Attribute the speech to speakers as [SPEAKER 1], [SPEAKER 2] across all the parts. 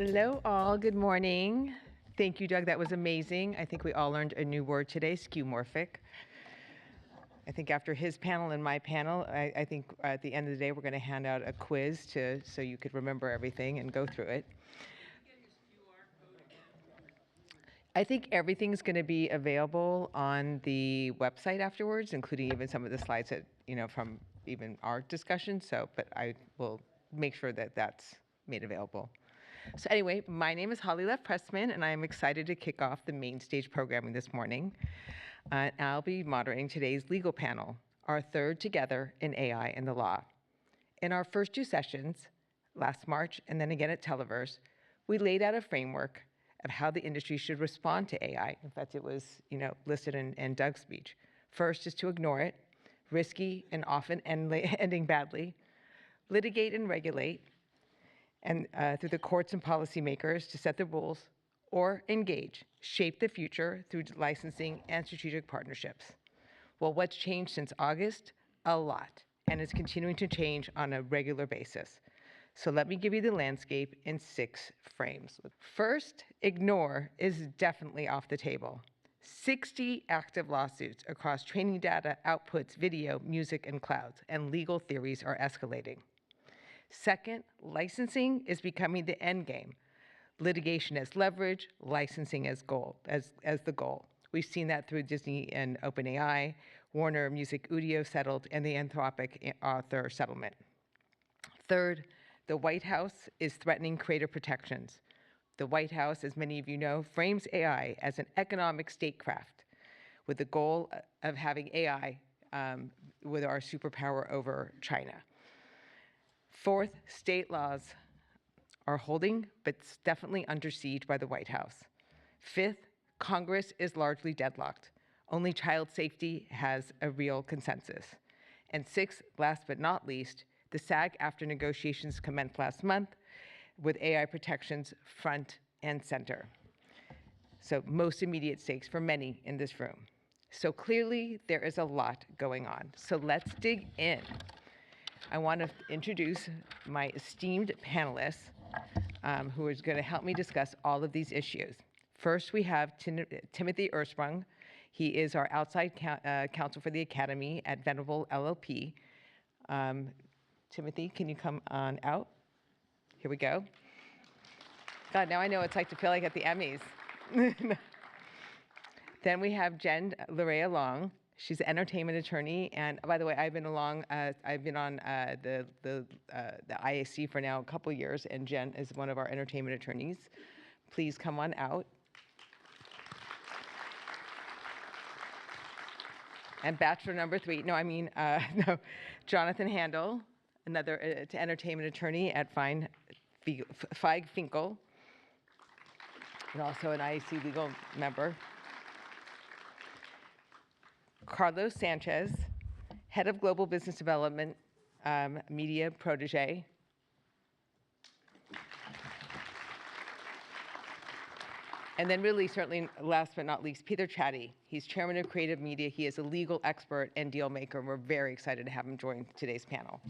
[SPEAKER 1] Hello, all. Good morning. Thank you, Doug. That was amazing. I think we all learned a new word today, skeuomorphic. I think after his panel and my panel, I think at the end of the day, we're going to hand out a quiz so you could remember everything and go through it. I think everything's going to be available on the website afterwards, including even some of the slides that, from even our discussion. But I will make sure that that's made available. So anyway, my name is Holly Leff-Pressman, and I am excited to kick off the main stage programming this morning. I'll be moderating today's legal panel, our third together in AI and the law. In our first two sessions, last March and then again at Televerse, we laid out a framework of how the industry should respond to AI. In fact, it was listed in Doug's speech. First is to ignore it, risky and often ending badly, litigate and regulate, and through the courts and policymakers to set the rules, or engage, shape the future through licensing and strategic partnerships. Well, what's changed since August? A lot, and it's continuing to change on a regular basis. So let me give you the landscape in 6 frames. First, ignore is definitely off the table. 60 active lawsuits across training data, outputs, video, music, and clouds, and legal theories are escalating. Second, licensing is becoming the end game. Litigation as leverage, licensing as the goal. We've seen that through Disney and OpenAI, Warner Music Udio settled, and the Anthropic author settlement. Third, the White House is threatening creator protections. The White House, as many of you know, frames AI as an economic statecraft with the goal of having AI with our superpower over China. Fourth, state laws are holding, but definitely under siege by the White House. Fifth, Congress is largely deadlocked. Only child safety has a real consensus. And sixth, last but not least, the SAG-AFTRA negotiations commenced last month with AI protections front and center. So most immediate stakes for many in this room. So clearly there is a lot going on. So let's dig in. I want to introduce my esteemed panelists who is going to help me discuss all of these issues. First, we have Timothy Ersprung. He is our outside counsel for the Academy at Venable LLP. Timothy, can you come on out? Here we go. God, now I know what it's like to feel like at the Emmys. Then we have Jen Larea Long. She's an entertainment attorney, and by the way, I've been on the IAC for now a couple years, and Jen is one of our entertainment attorneys. Please come on out. And bachelor number 3, Jonathan Handel, another entertainment attorney at Feig Finkel, and also an IAC legal member. Carlos Sanchez, Head of Global Business Development, Media Protege. And then really, certainly last but not least, Peter Chatty. He's Chairman of Creative Media. He is a legal expert and deal maker, and we're very excited to have him join today's panel.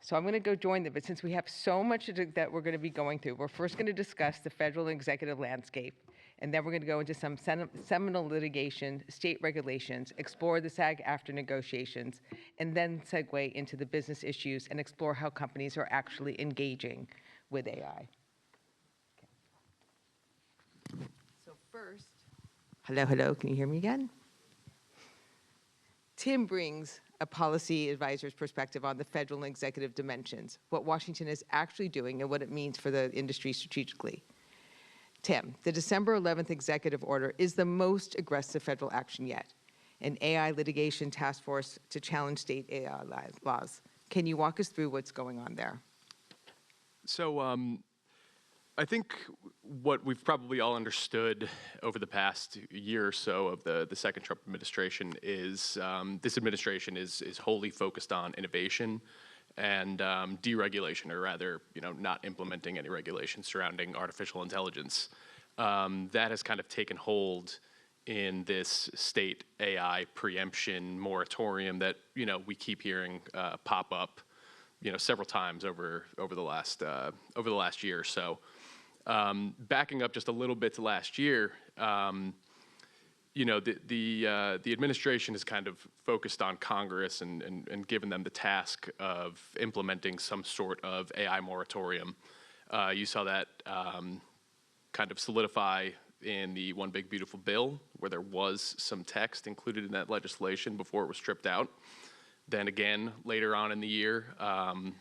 [SPEAKER 1] So I'm going to go join them, but since we have so much that we're going to be going through, we're first going to discuss the federal and executive landscape, and then we're going to go into some seminal litigation, state regulations, explore the SAG-AFTRA negotiations, and then segue into the business issues and explore how companies are actually engaging with AI. Okay. So first, hello, can you hear me again? Tim brings a policy advisor's perspective on the federal and executive dimensions, what Washington is actually doing and what it means for the industry strategically. Tim, the December 11th executive order is the most aggressive federal action yet, an AI litigation task force to challenge state AI laws. Can you walk us through what's going on there?
[SPEAKER 2] So I think what we've probably all understood over the past year or so of the second Trump administration is this administration is wholly focused on innovation and deregulation, or rather, not implementing any regulations surrounding artificial intelligence. That has kind of taken hold in this state AI preemption moratorium that we keep hearing pop up several times over the last year or so. Backing up just a little bit to last year, the administration has kind of focused on Congress and given them the task of implementing some sort of AI moratorium. You saw that kind of solidify in the One Big Beautiful Bill, where there was some text included in that legislation before it was stripped out. Then again, later on in the year,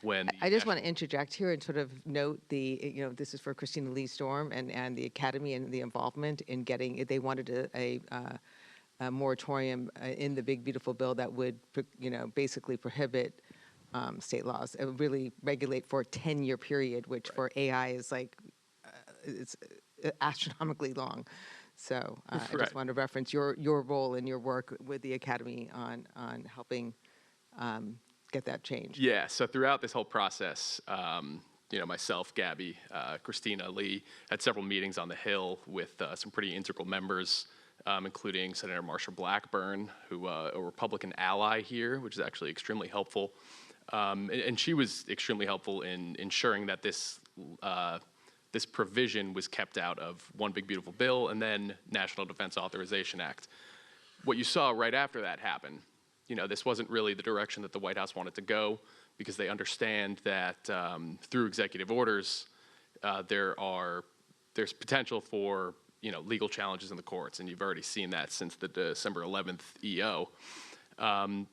[SPEAKER 2] when
[SPEAKER 1] I just want to interject here and sort of note this is for Christina Lee Storm and the Academy and the involvement in getting, they wanted a moratorium in the Big Beautiful Bill that would, basically prohibit state laws, really regulate for a 10-year period, which for AI is like, it's astronomically long. So I just want to reference your role and your work with the Academy on helping get that changed.
[SPEAKER 2] Yeah, so throughout this whole process, myself, Gabby, Christina Lee had several meetings on the Hill with some pretty integral members, including Senator Marsha Blackburn, who a Republican ally here, which is actually extremely helpful. And she was extremely helpful in ensuring that this provision was kept out of One Big Beautiful Bill and then National Defense Authorization Act. What you saw right after that happened, this wasn't really the direction that the White House wanted to go, because they understand that through executive orders, there's potential for legal challenges in the courts, and you've already seen that since the December 11th EO.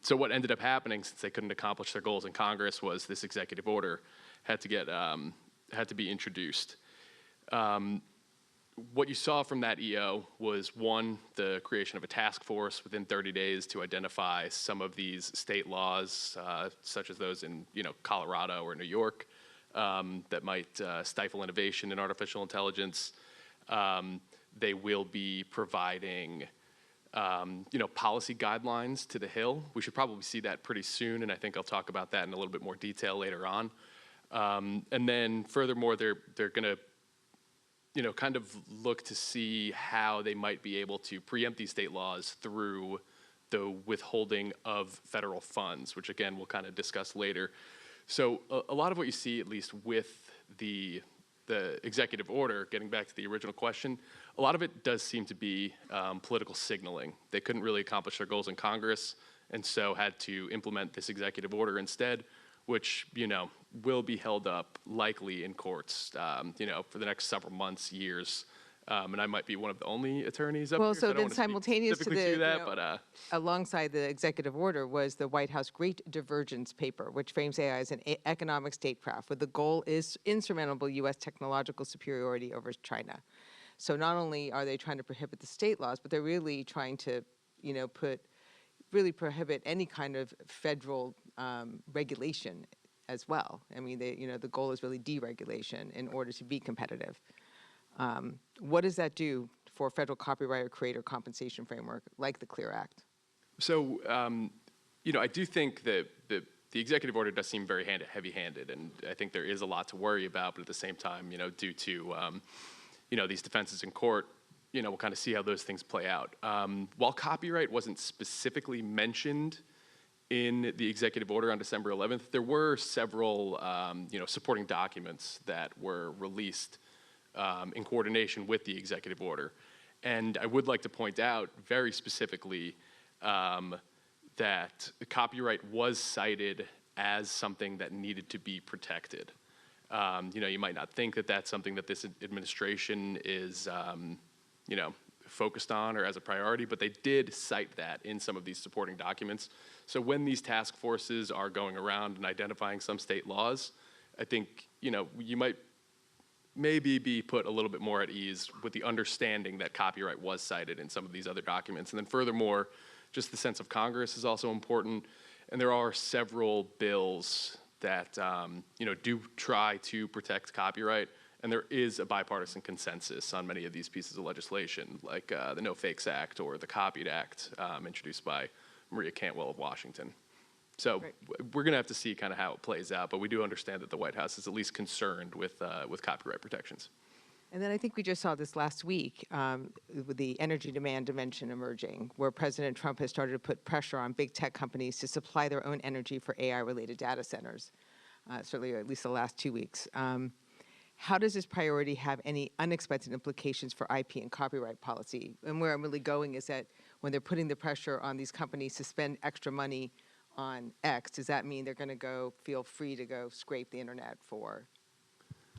[SPEAKER 2] So what ended up happening, since they couldn't accomplish their goals in Congress, was this executive order had to be introduced. What you saw from that EO was, one, the creation of a task force within 30 days to identify some of these state laws, such as those in Colorado or New York, that might stifle innovation in artificial intelligence. They will be providing policy guidelines to the Hill. We should probably see that pretty soon, and I think I'll talk about that in a little bit more detail later on. And then furthermore, they're going to kind of look to see how they might be able to preempt these state laws through the withholding of federal funds, which again, we'll kind of discuss later. So a lot of what you see, at least with the executive order, getting back to the original question, a lot of it does seem to be political signaling. They couldn't really accomplish their goals in Congress, and so had to implement this executive order instead, which, will be held up likely in courts, for the next several months, years. And I might be one of the only attorneys up here.
[SPEAKER 1] So
[SPEAKER 2] I don't
[SPEAKER 1] then
[SPEAKER 2] wanna
[SPEAKER 1] simultaneous to
[SPEAKER 2] specifically
[SPEAKER 1] the,
[SPEAKER 2] do that,
[SPEAKER 1] alongside the executive order was the White House Great Divergence paper, which frames AI as an economic statecraft, with the goal is insurmountable U.S. technological superiority over China. So not only are they trying to prohibit the state laws, but they're really trying to, prohibit any kind of federal regulation as well. I mean, the goal is really deregulation in order to be competitive. What does that do for federal copyright or creator compensation framework like the CLEAR Act?
[SPEAKER 2] So, I do think that the executive order does seem very heavy-handed, and I think there is a lot to worry about, but at the same time, due to, these defenses in court, we'll kind of see how those things play out. While copyright wasn't specifically mentioned in the executive order on December 11th, there were several, supporting documents that were released in coordination with the executive order. And I would like to point out very specifically that copyright was cited as something that needed to be protected. You might not think that that's something that this administration is, focused on or as a priority, but they did cite that in some of these supporting documents. So when these task forces are going around and identifying some state laws, I think, you might maybe be put a little bit more at ease with the understanding that copyright was cited in some of these other documents. And then furthermore, just the sense of Congress is also important. And there are several bills that, do try to protect copyright. And there is a bipartisan consensus on many of these pieces of legislation, like the No Fakes Act or the Copied Act, introduced by Maria Cantwell of Washington. So we're going to have to see kind of how it plays out, but we do understand that the White House is at least concerned with copyright protections.
[SPEAKER 1] And then I think we just saw this last week with the energy demand dimension emerging, where President Trump has started to put pressure on big tech companies to supply their own energy for AI-related data centers. certainly at least the last 2 weeks. How does this priority have any unexpected implications for IP and copyright policy? And where I'm really going is that when they're putting the pressure on these companies to spend extra money on X, does that mean they're going to go feel free to go scrape the internet for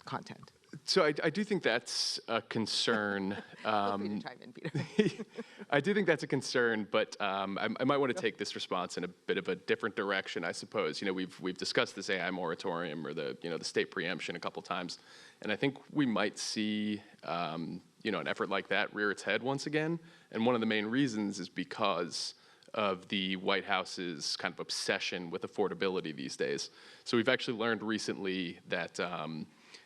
[SPEAKER 1] content?
[SPEAKER 2] So I do think that's a concern.
[SPEAKER 1] Feel free to chime in, Peter.
[SPEAKER 2] I do think that's a concern, but I might want to take this response in a bit of a different direction, I suppose. You know, we've discussed this AI moratorium or the state preemption a couple times, and I think we might see an effort like that rear its head once again. And one of the main reasons is because of the White House's kind of obsession with affordability these days. So we've actually learned recently that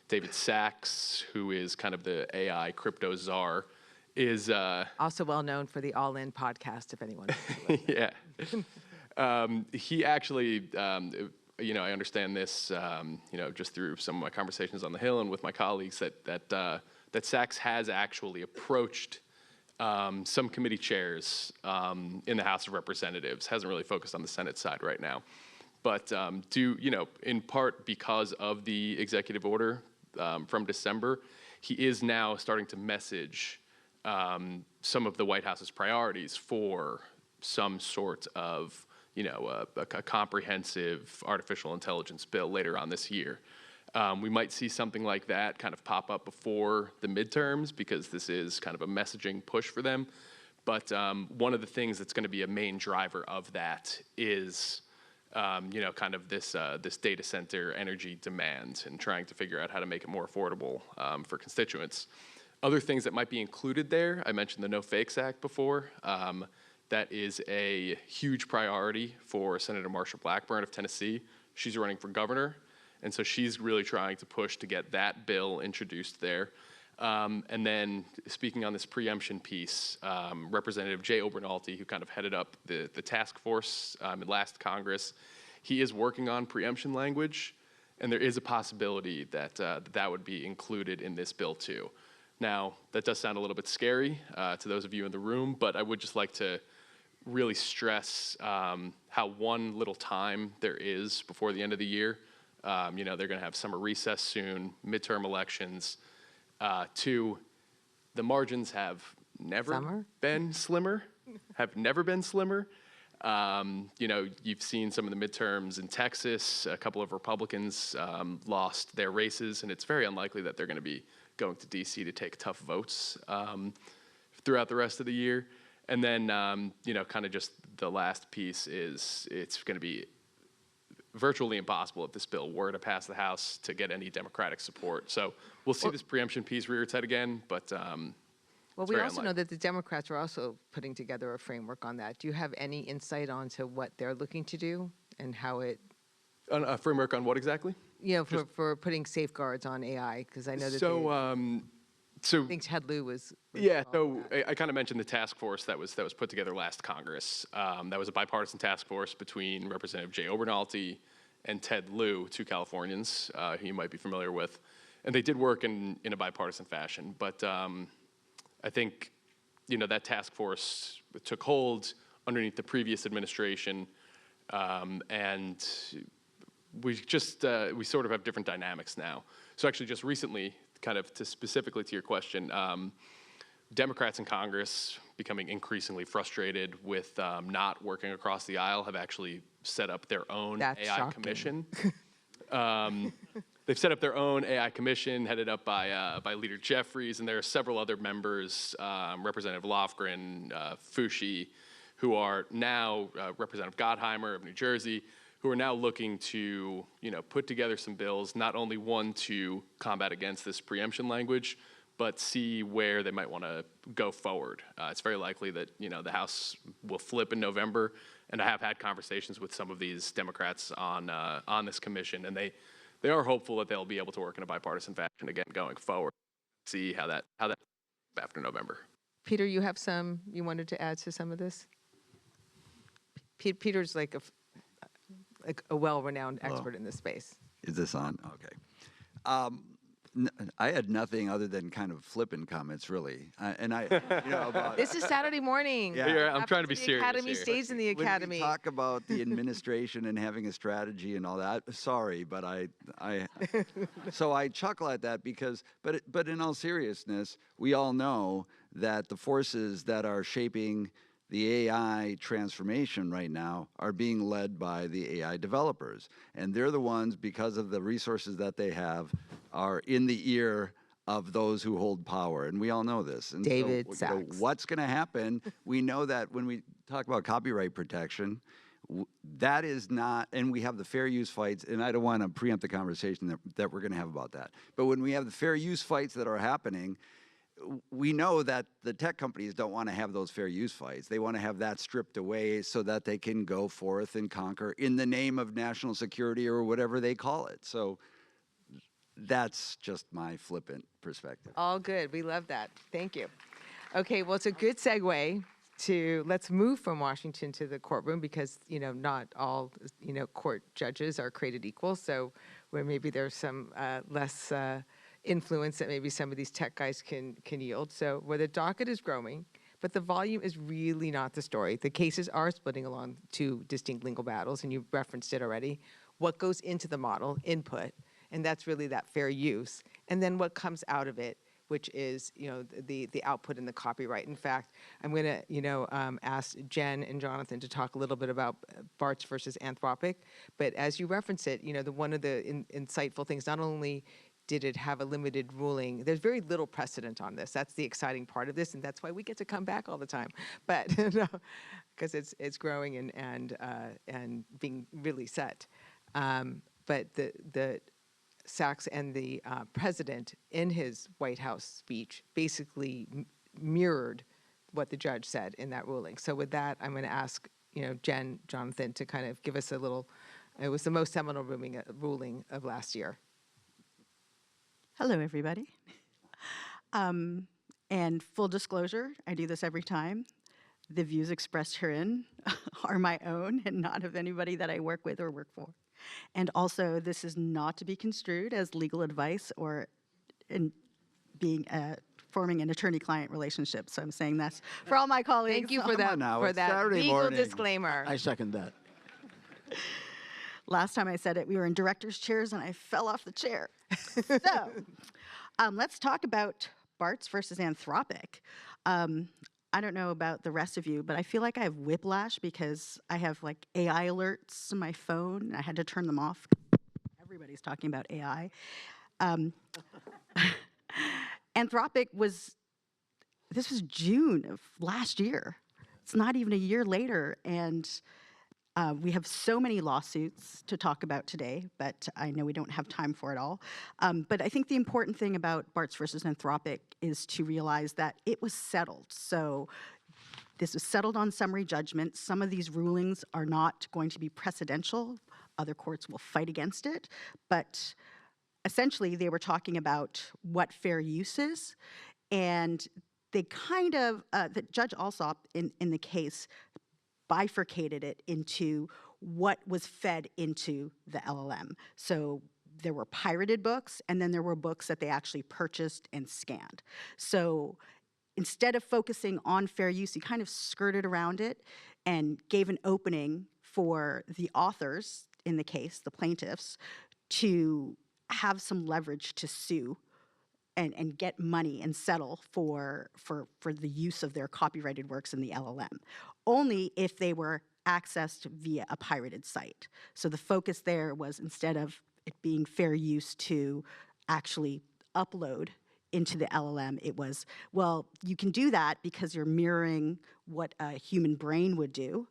[SPEAKER 2] David Sachs, who is kind of the AI crypto czar, is
[SPEAKER 1] Also well known for the All In podcast, if anyone.
[SPEAKER 2] yeah. He actually, I understand this, just through some of my conversations on the Hill and with my colleagues that Sachs has actually approached some committee chairs in the House of Representatives. Hasn't really focused on the Senate side right now, but in part because of the executive order from December, he is now starting to message some of the White House's priorities for some sort of, a comprehensive artificial intelligence bill later on this year. We might see something like that kind of pop up before the midterms because this is kind of a messaging push for them. But one of the things that's going to be a main driver of that is kind of this data center energy demand and trying to figure out how to make it more affordable for constituents. Other things that might be included there, I mentioned the No Fakes Act before. That is a huge priority for Senator Marsha Blackburn of Tennessee. She's running for governor, and so she's really trying to push to get that bill introduced there. And then speaking on this preemption piece, Representative Jay Obernolte, who kind of headed up the task force in last Congress, he is working on preemption language, and there is a possibility that that would be included in this bill too. Now, that does sound a little bit scary to those of you in the room, but I would just like to really stress how one little time there is before the end of the year. They're going to have summer recess soon, midterm elections. Two, the margins have never been slimmer, have never been slimmer. You've seen some of the midterms in Texas. A couple of Republicans lost their races, and it's very unlikely that they're going to be going to D.C. to take tough votes throughout the rest of the year. And then, kind of just the last piece is it's going to be virtually impossible if this bill were to pass the House to get any Democratic support. So we'll see this preemption piece rear its head again, but
[SPEAKER 1] well, we also know that the Democrats are also putting together a framework on that. Do you have any insight onto what they're looking to do and how it?
[SPEAKER 2] A framework on what exactly?
[SPEAKER 1] For putting safeguards on AI, because I know that I think Ted Lieu was
[SPEAKER 2] yeah, so I kind of mentioned the task force that was put together last Congress. That was a bipartisan task force between Representative Jay Obernolte and Ted Lieu, two Californians who you might be familiar with. And they did work in a bipartisan fashion. But I think, that task force took hold underneath the previous administration. And we sort of have different dynamics now. So actually just recently, kind of specifically to your question, Democrats in Congress, becoming increasingly frustrated with not working across the aisle, have actually set up their own AI commission. They've set up their own AI commission headed up by Leader Jeffries, and there are several other members, Representative Lofgren, Fushi, who are now Representative Gottheimer of New Jersey, who are now looking to, put together some bills, not only one to combat against this preemption language, but see where they might want to go forward. It's very likely that, the House will flip in November, and I have had conversations with some of these Democrats on this commission, and they are hopeful that they'll be able to work in a bipartisan fashion again going forward. See how that after November.
[SPEAKER 1] Peter, you have you wanted to add to some of this? Peter's like a well-renowned expert in this space.
[SPEAKER 3] Is this on? Okay. I had nothing other than kind of flippant comments, really. About
[SPEAKER 1] This is Saturday morning.
[SPEAKER 3] Yeah.
[SPEAKER 2] Here, I'm
[SPEAKER 1] Happens
[SPEAKER 2] trying to be
[SPEAKER 1] the
[SPEAKER 2] serious
[SPEAKER 1] Academy
[SPEAKER 2] here.
[SPEAKER 1] stays in the
[SPEAKER 3] when
[SPEAKER 1] academy.
[SPEAKER 3] we talk about the administration and having a strategy and all that, sorry, but so I chuckle at that because, but in all seriousness, we all know that the forces that are shaping the AI transformation right now are being led by the AI developers. And they're the ones, because of the resources that they have, are in the ear of those who hold power. And we all know this. And
[SPEAKER 1] David
[SPEAKER 3] so,
[SPEAKER 1] Sachs.
[SPEAKER 3] what's going to happen? We know that when we talk about copyright protection, that is not, and we have the fair use fights, and I don't want to preempt the conversation that we're going to have about that. But when we have the fair use fights that are happening, we know that the tech companies don't want to have those fair use fights. They want to have that stripped away so that they can go forth and conquer in the name of national security or whatever they call it. So that's just my flippant perspective.
[SPEAKER 1] All good. We love that. Thank you. Okay, well, it's a good segue to let's move from Washington to the courtroom because, not all, court judges are created equal. So where maybe there's some less influence that maybe some of these tech guys can yield. So where the docket is growing, but the volume is really not the story. The cases are splitting along two distinct legal battles, and you referenced it already. What goes into the model, input, and that's really that fair use. And then what comes out of it, which is, the output and the copyright. In fact, I'm going to, ask Jen and Jonathan to talk a little bit about Bartz versus Anthropic. But as you reference it, one of the insightful things, not only did it have a limited ruling, there's very little precedent on this. That's the exciting part of this, and that's why we get to come back all the time. But because it's growing and being really set. But the Sachs and the president in his White House speech basically mirrored what the judge said in that ruling. So with that, I'm going to ask Jen, Jonathan to kind of give us a little. It was the most seminal ruling of last year.
[SPEAKER 4] Hello, everybody. And full disclosure, I do this every time. The views expressed herein are my own and not of anybody that I work with or work for. And also, this is not to be construed as legal advice or in forming an attorney-client relationship. So I'm saying that's for all my colleagues.
[SPEAKER 1] Thank you for
[SPEAKER 3] Come on now,
[SPEAKER 1] that
[SPEAKER 3] it's Saturday
[SPEAKER 1] legal
[SPEAKER 3] morning.
[SPEAKER 1] disclaimer.
[SPEAKER 5] I second that.
[SPEAKER 4] Last time I said it, we were in director's chairs and I fell off the chair. So let's talk about Bartz versus Anthropic. I don't know about the rest of you, but I feel like I have whiplash because I have like AI alerts on my phone. I had to turn them off. Everybody's talking about AI. Anthropic this was June of last year. It's not even a year later, and we have so many lawsuits to talk about today, but I know we don't have time for it all. But I think the important thing about Bartz versus Anthropic is to realize that it was settled. So this was settled on summary judgment. Some of these rulings are not going to be precedential. Other courts will fight against it. But essentially, they were talking about what fair use is. And they kind of, the Judge Alsop in the case bifurcated it into what was fed into the LLM. So there were pirated books, and then there were books that they actually purchased and scanned. So instead of focusing on fair use, he kind of skirted around it and gave an opening for the authors, in the case, the plaintiffs, to have some leverage to sue and get money and settle for the use of their copyrighted works in the LLM, only if they were accessed via a pirated site. So the focus there was, instead of it being fair use to actually upload into the LLM, it was, well, you can do that because you're mirroring what a human brain would do.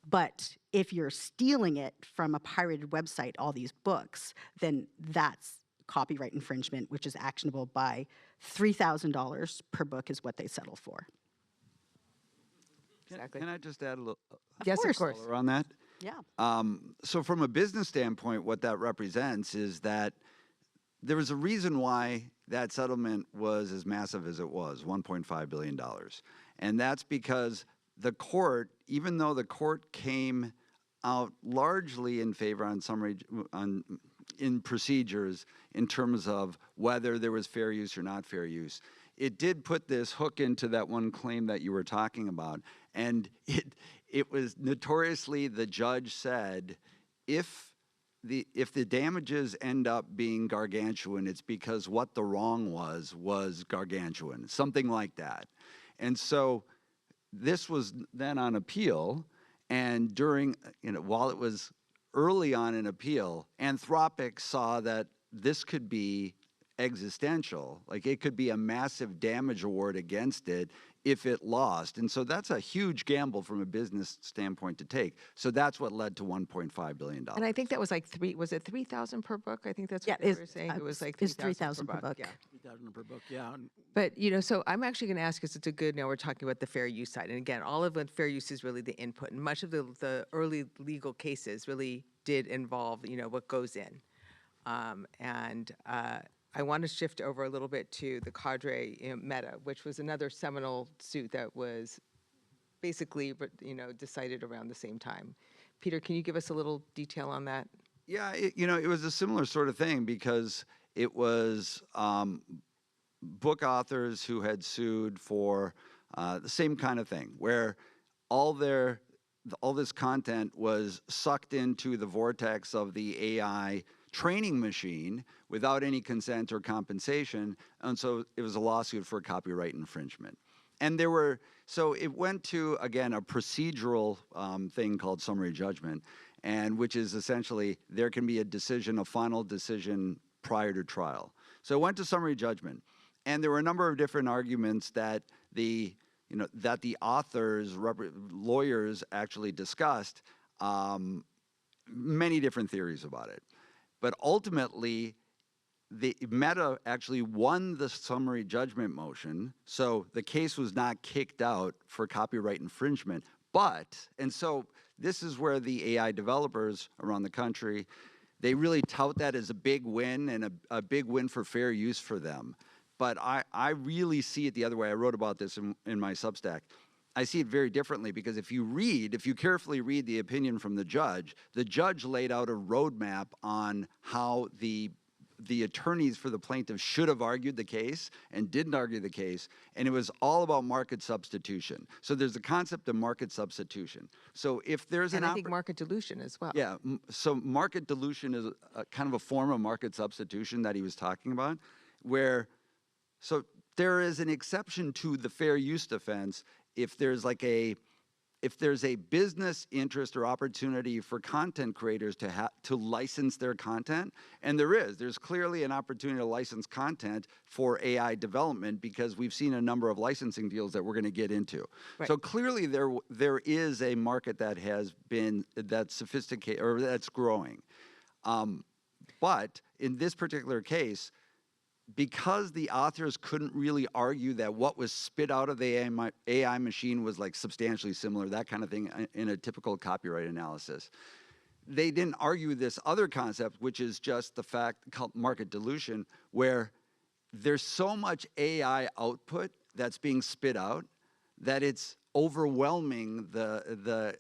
[SPEAKER 4] But if you're stealing it from a pirated website, all these books, then that's copyright infringement, which is actionable by $3,000 per book is what they settle for.
[SPEAKER 1] Exactly.
[SPEAKER 3] Can I just add a little
[SPEAKER 1] Yes, of course.
[SPEAKER 3] color on that?
[SPEAKER 4] Yeah.
[SPEAKER 3] So from a business standpoint, what that represents is that there was a reason why that settlement was as massive as it was, $1.5 billion. And that's because the court, even though the court came out largely in favor on in procedures in terms of whether there was fair use or not fair use. It did put this hook into that one claim that you were talking about, and it was notoriously, the judge said, if the damages end up being gargantuan, it's because what the wrong was gargantuan, something like that. And so this was then on appeal, and during, while it was early on in appeal, Anthropic saw that this could be existential, like it could be a massive damage award against it if it lost. And so that's a huge gamble from a business standpoint to take. So that's what led to $1.5 billion.
[SPEAKER 1] And I think that was like was it 3,000 per book? I think that's
[SPEAKER 4] Yeah,
[SPEAKER 1] what they
[SPEAKER 4] it's,
[SPEAKER 1] were saying. It was like
[SPEAKER 4] it's
[SPEAKER 1] 3,000
[SPEAKER 4] per book.
[SPEAKER 1] Yeah.
[SPEAKER 5] 3,000 per book, yeah.
[SPEAKER 1] But, so I'm actually going to ask, because it's a good, now we're talking about the fair use side. And again, all of the fair use is really the input. And much of the early legal cases really did involve, what goes in. I want to shift over a little bit to the Cadre Meta, which was another seminal suit that was basically, decided around the same time. Peter, can you give us a little detail on that?
[SPEAKER 3] Yeah, it was a similar sort of thing because it was book authors who had sued for the same kind of thing, where all this content was sucked into the vortex of the AI training machine without any consent or compensation, and so it was a lawsuit for copyright infringement. And so it went to, again, a procedural thing called summary judgment, and which is essentially there can be a final decision prior to trial. So it went to summary judgment, and there were a number of different arguments that the lawyers actually discussed, many different theories about it. But ultimately, the Meta actually won the summary judgment motion, so the case was not kicked out for copyright infringement. And so this is where the AI developers around the country, they really tout that as a big win and a big win for fair use for them. But I really see it the other way. I wrote about this in my Substack. I see it very differently because if you carefully read the opinion from the judge laid out a roadmap on how the attorneys for the plaintiff should have argued the case and didn't argue the case, and it was all about market substitution. So there's the concept of market substitution. So if there's
[SPEAKER 1] And I think market dilution as well.
[SPEAKER 3] yeah, so market dilution is kind of a form of market substitution that he was talking about, so there is an exception to the fair use defense if there's a business interest or opportunity for content creators to license their content, and there's clearly an opportunity to license content for AI development because we've seen a number of licensing deals that we're going to get into.
[SPEAKER 1] Right.
[SPEAKER 3] So clearly there is a market that's sophisticated or that's growing, but in this particular case, because the authors couldn't really argue that what was spit out of the AI machine was like substantially similar, that kind of thing in a typical copyright analysis, they didn't argue this other concept, which is just the fact called market dilution, where there's so much AI output that's being spit out that it's overwhelming the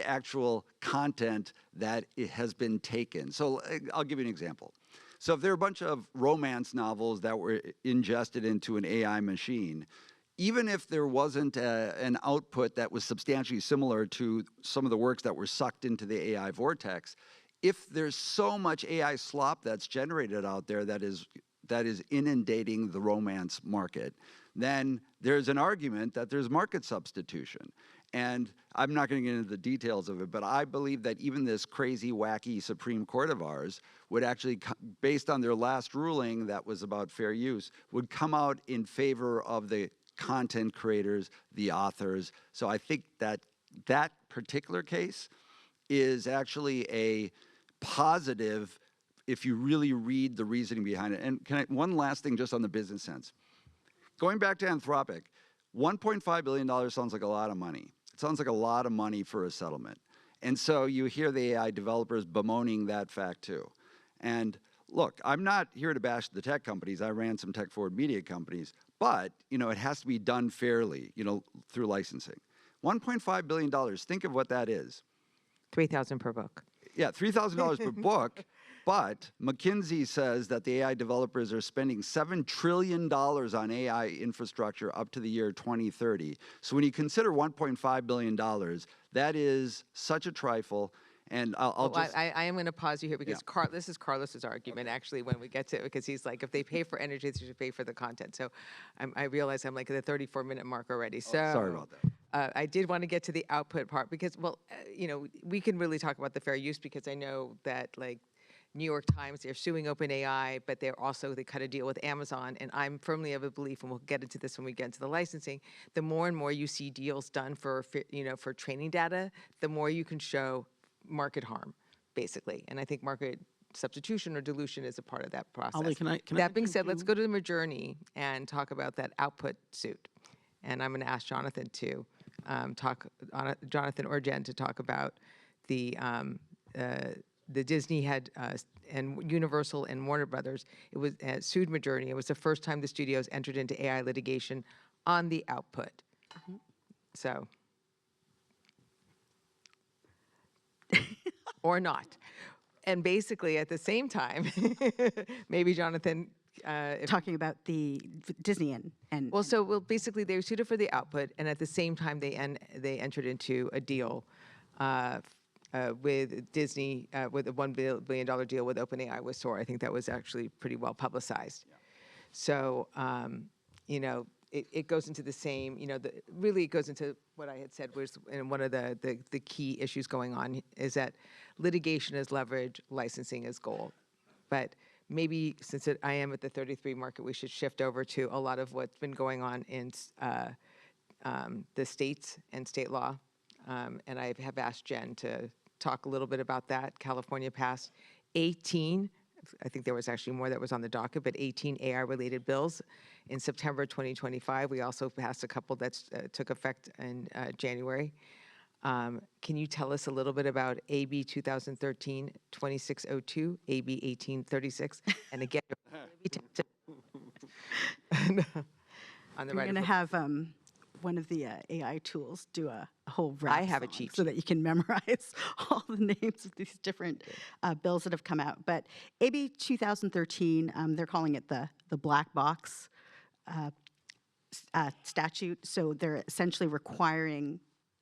[SPEAKER 3] actual content that it has been taken. So I'll give you an example. So if there are a bunch of romance novels that were ingested into an AI machine, even if there wasn't an output that was substantially similar to some of the works that were sucked into the AI vortex, if there's so much AI slop that's generated out there that is inundating the romance market, then there's an argument that there's market substitution. And I'm not going to get into the details of it, but I believe that even this crazy, wacky Supreme Court of ours would actually, based on their last ruling that was about fair use, would come out in favor of the content creators, the authors. So I think that that particular case is actually a positive if you really read the reasoning behind it. And one last thing just on the business sense. Going back to Anthropic, $1.5 billion sounds like a lot of money. It sounds like a lot of money for a settlement. And so you hear the AI developers bemoaning that fact too. And look, I'm not here to bash the tech companies. I ran some tech-forward media companies. But, it has to be done fairly, through licensing. $1.5 billion, think of what that is.
[SPEAKER 1] 3,000 per book.
[SPEAKER 3] Yeah, $3,000 per book. But McKinsey says that the AI developers are spending $7 trillion on AI infrastructure up to the year 2030. So when you consider $1.5 billion, that is such a trifle. And I'll
[SPEAKER 1] Well,
[SPEAKER 3] just.
[SPEAKER 1] I am going to pause you here because
[SPEAKER 3] Yeah.
[SPEAKER 1] this is Carlos's argument actually when we get to it, because he's like, if they pay for energy, they should pay for the content. So I realize I'm like at the 34-minute mark already. So
[SPEAKER 3] sorry about that.
[SPEAKER 1] I did want to get to the output part because, well, you know, we can really talk about the fair use because I know that like New York Times, they're suing OpenAI, but they cut a deal with Amazon. And I'm firmly of a belief, and we'll get into this when we get into the licensing, the more and more you see deals done for training data, the more you can show market harm, basically. And I think market substitution or dilution is a part of that process.
[SPEAKER 5] Holly, can I
[SPEAKER 1] That being said, let's go to the Midjourney and talk about that output suit. And I'm going to ask Jonathan to Jonathan or Jen to talk about the Disney had and Universal and Warner Brothers. It was sued Midjourney. It was the first time the studios entered into AI litigation on the output. So. Or not. And basically, at the same time, maybe Jonathan,
[SPEAKER 4] Talking about the Disney and
[SPEAKER 1] basically they sued it for the output, and at the same time they entered into a deal with Disney with a $1 billion deal with OpenAI with Sora. I think that was actually pretty well publicized. Yeah. So you know, it goes into the same, you know, really it goes into what I had said was, and one of the key issues going on is that litigation is leverage, licensing is gold. But maybe since I am at the 33 market, we should shift over to a lot of what's been going on in the states and state law. And I have asked Jen to talk a little bit about that. California passed 18, I think there was actually more that was on the docket, but 18 AI-related bills in September 2025. We also passed a couple that took effect in January. Can you tell us a little bit about AB 2013-2602, AB 1836, and again, on the
[SPEAKER 4] we're
[SPEAKER 1] right.
[SPEAKER 4] going to have one of the AI tools do a whole rap
[SPEAKER 1] I have a
[SPEAKER 4] song
[SPEAKER 1] cheat
[SPEAKER 4] so that you can memorize all the names of these different bills that have come out. But AB 2013, they're calling it the black box statute. So they're essentially requiring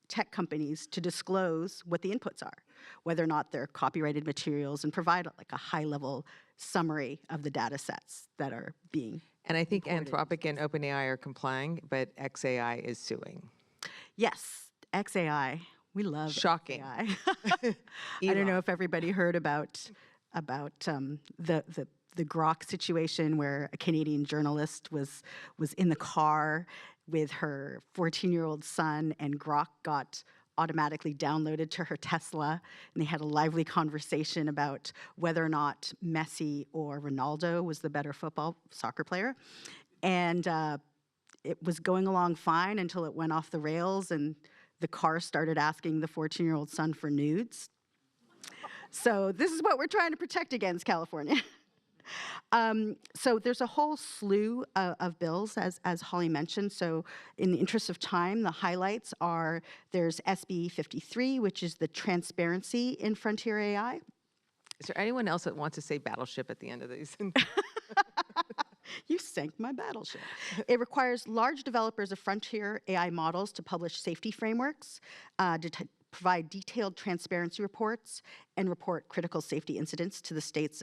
[SPEAKER 4] tech companies to disclose what the inputs are, whether or not they're copyrighted materials, and provide like a high-level summary of the data sets that are being.
[SPEAKER 1] And I think Anthropic and OpenAI are complying, but XAI is suing.
[SPEAKER 4] Yes, XAI. We love
[SPEAKER 1] Shocking.
[SPEAKER 4] XAI. I don't know if everybody heard about the Grok situation where a Canadian journalist was in the car with her 14-year-old son, and Grok got automatically downloaded to her Tesla, and they had a lively conversation about whether or not Messi or Ronaldo was the better soccer player. And it was going along fine until it went off the rails, and the car started asking the 14-year-old son for nudes. So this is what we're trying to protect against, California. So there's a whole slew of bills, as Holly mentioned. So in the interest of time, the highlights are there's SB 53, which is the transparency in frontier AI.
[SPEAKER 1] Is there anyone else that wants to say battleship at the end of these?
[SPEAKER 4] You sank my battleship. It requires large developers of frontier AI models to publish safety frameworks, provide detailed transparency reports, and report critical safety incidents to the state's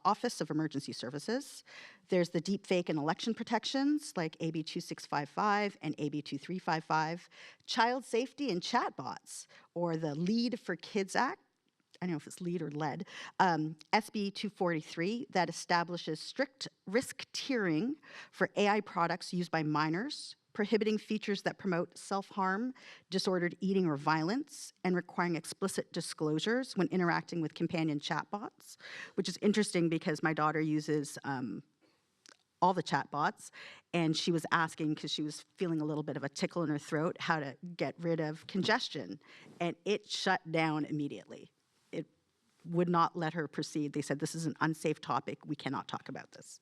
[SPEAKER 4] Office of Emergency Services. There's the deepfake and election protections like AB 2655 and AB 2355, child safety and chatbots, or the Lead for Kids Act. I don't know if it's lead or led, SB 243 that establishes strict risk tiering for AI products used by minors, prohibiting features that promote self-harm, disordered eating, or violence, and requiring explicit disclosures when interacting with companion chatbots, which is interesting because my daughter uses all the chatbots, and she was asking, because she was feeling a little bit of a tickle in her throat, how to get rid of congestion, and it shut down immediately. It would not let her proceed. They said, this is an unsafe topic. We cannot talk about this.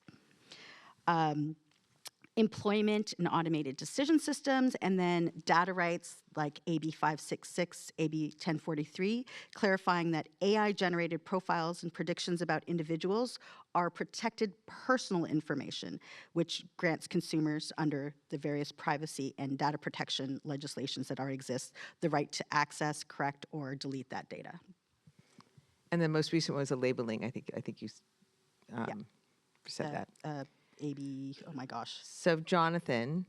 [SPEAKER 4] employment and automated decision systems, and then data rights like AB 566, AB 1043, clarifying that AI-generated profiles and predictions about individuals are protected personal information, which grants consumers under the various privacy and data protection legislations that already exist the right to access, correct, or delete that data.
[SPEAKER 1] And the most recent one was a labeling. I think you said that.
[SPEAKER 4] AB, oh my gosh.
[SPEAKER 1] So Jonathan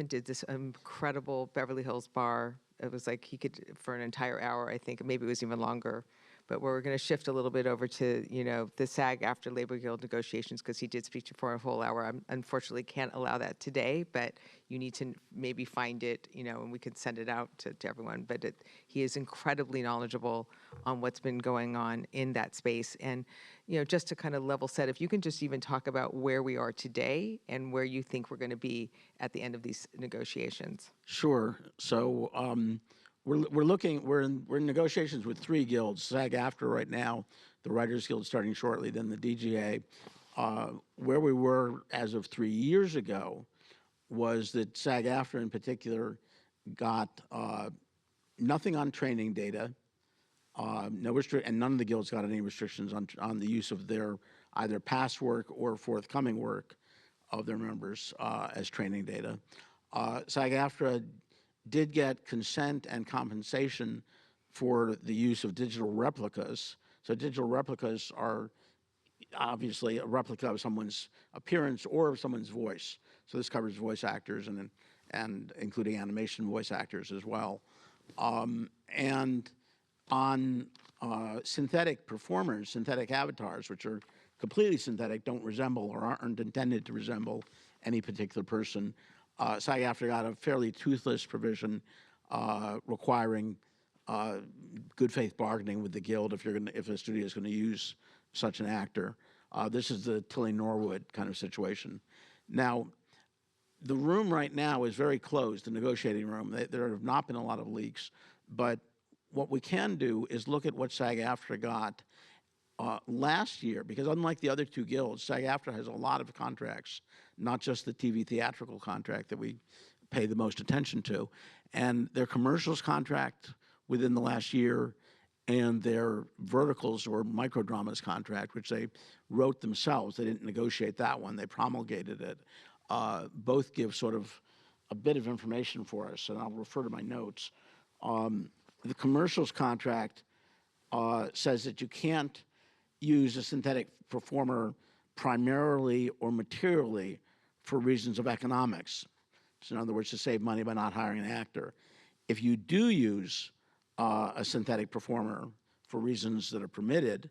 [SPEAKER 1] did this incredible Beverly Hills bar. It was like he could, for an entire hour, I think, maybe it was even longer. But we're going to shift a little bit over to, the SAG after Labor Guild negotiations, because he did speak for a whole hour. I unfortunately can't allow that today, but you need to maybe find it, and we could send it out to everyone. But he is incredibly knowledgeable on what's been going on in that space. And, just to kind of level set, if you can just even talk about where we are today and where you think we're going to be at the end of these negotiations.
[SPEAKER 5] Sure. So we're in negotiations with 3 guilds. SAG-AFTRA right now, the Writers Guild starting shortly, then the DGA. Where we were as of 3 years ago was that SAG-AFTRA in particular got nothing on training data, and none of the guilds got any restrictions on the use of their either past work or forthcoming work of their members as training data. SAG-AFTRA did get consent and compensation for the use of digital replicas. So digital replicas are obviously a replica of someone's appearance or of someone's voice. So this covers voice actors and including animation voice actors as well. And on synthetic performers, synthetic avatars, which are completely synthetic, don't resemble or aren't intended to resemble any particular person, SAG-AFTRA got a fairly toothless provision requiring good faith bargaining with the guild if a studio is going to use such an actor. This is the Tilly Norwood kind of situation. Now, the room right now is very closed, the negotiating room. There have not been a lot of leaks, but what we can do is look at what SAG-AFTRA got last year, because unlike the other 2 guilds, SAG-AFTRA has a lot of contracts, not just the TV theatrical contract that we pay the most attention to, and their commercials contract within the last year and their verticals or microdramas contract, which they wrote themselves. They didn't negotiate that one. They promulgated it. Both give sort of a bit of information for us, and I'll refer to my notes. The commercials contract says that you can't use a synthetic performer primarily or materially for reasons of economics. So in other words, to save money by not hiring an actor. If you do use a synthetic performer for reasons that are permitted,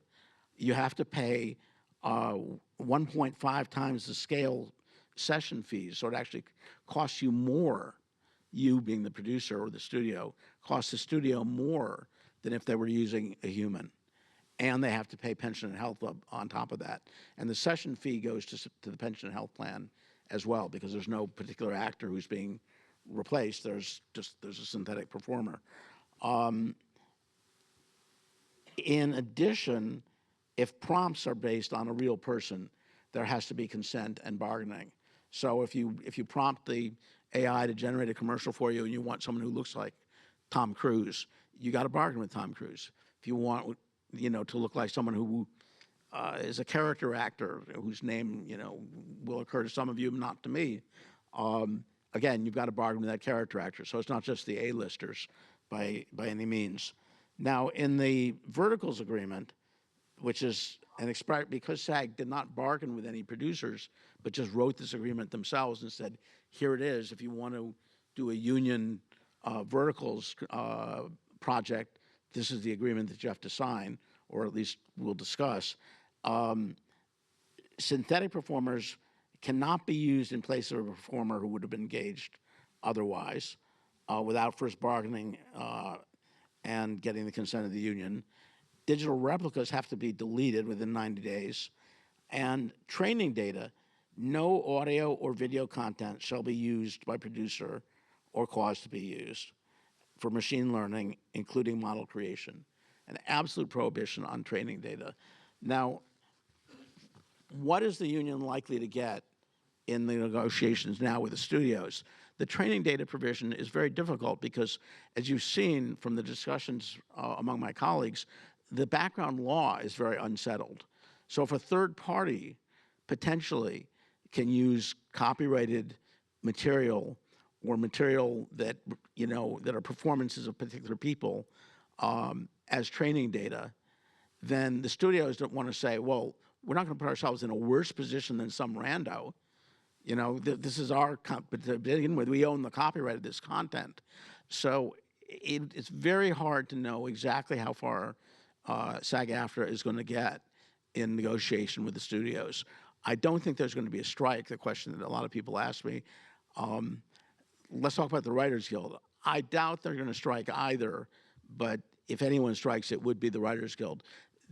[SPEAKER 5] you have to pay 1.5 times the scale session fees. So it actually costs you more, you being the producer or the studio, costs the studio more than if they were using a human. And they have to pay pension and health on top of that. And the session fee goes to the pension and health plan as well, because there's no particular actor who's being replaced. There's a synthetic performer. In addition, if prompts are based on a real person, there has to be consent and bargaining. So if you prompt the AI to generate a commercial for you and you want someone who looks like Tom Cruise, you got to bargain with Tom Cruise. If you want, to look like someone who is a character actor whose name, will occur to some of you, not to me, again, you've got to bargain with that character actor. So it's not just the A-listers by any means. Now, in the verticals agreement, which is because SAG did not bargain with any producers, but just wrote this agreement themselves and said, here it is, if you want to do a union verticals project, this is the agreement that you have to sign, or at least we'll discuss. Synthetic performers cannot be used in place of a performer who would have been engaged otherwise without first bargaining and getting the consent of the union. Digital replicas have to be deleted within 90 days. And training data, no audio or video content shall be used by producer or caused to be used for machine learning, including model creation. An absolute prohibition on training data. Now, what is the union likely to get in the negotiations now with the studios. The training data provision is very difficult because, as you've seen from the discussions among my colleagues, the background law is very unsettled. So if a third party potentially can use copyrighted material or material that, you know, that are performances of particular people as training data, then the studios don't want to say, well, we're not going to put ourselves in a worse position than some rando. You know, this is our, to begin with, we own the copyright of this content. So it's very hard to know exactly how far SAG-AFTRA is going to get in negotiation with the studios. I don't think there's going to be a strike, the question that a lot of people ask me. Let's talk about the Writers Guild. I doubt they're going to strike either, but if anyone strikes, it would be the Writers Guild.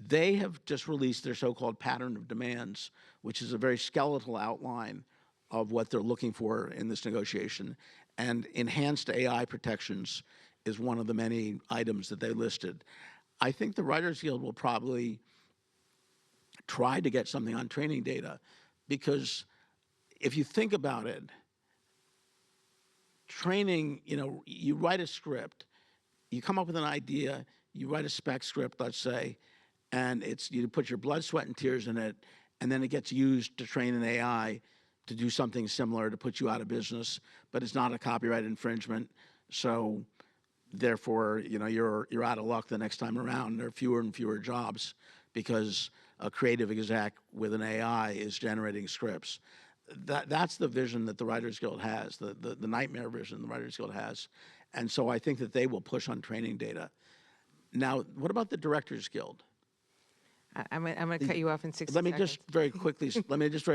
[SPEAKER 5] They have just released their so-called pattern of demands, which is a very skeletal outline of what they're looking for in this negotiation. And enhanced AI protections is one of the many items that they listed. I think the Writers Guild will probably try to get something on training data, because if you think about it, training, you know, you write a script, you come up with an idea, you write a spec script, let's say, and you put your blood, sweat, and tears in it, and then it gets used to train an AI to do something similar to put you out of business, but it's not a copyright infringement. So therefore, you know, you're out of luck the next time around. There are fewer and fewer jobs because a creative exec with an AI is generating scripts. That's the vision that the Writers Guild has, the nightmare vision the Writers Guild has. And so I think that they will push on training data. Now, what about the Directors Guild?
[SPEAKER 1] I'm going to cut you off in 60
[SPEAKER 5] Let me
[SPEAKER 1] seconds.
[SPEAKER 5] just very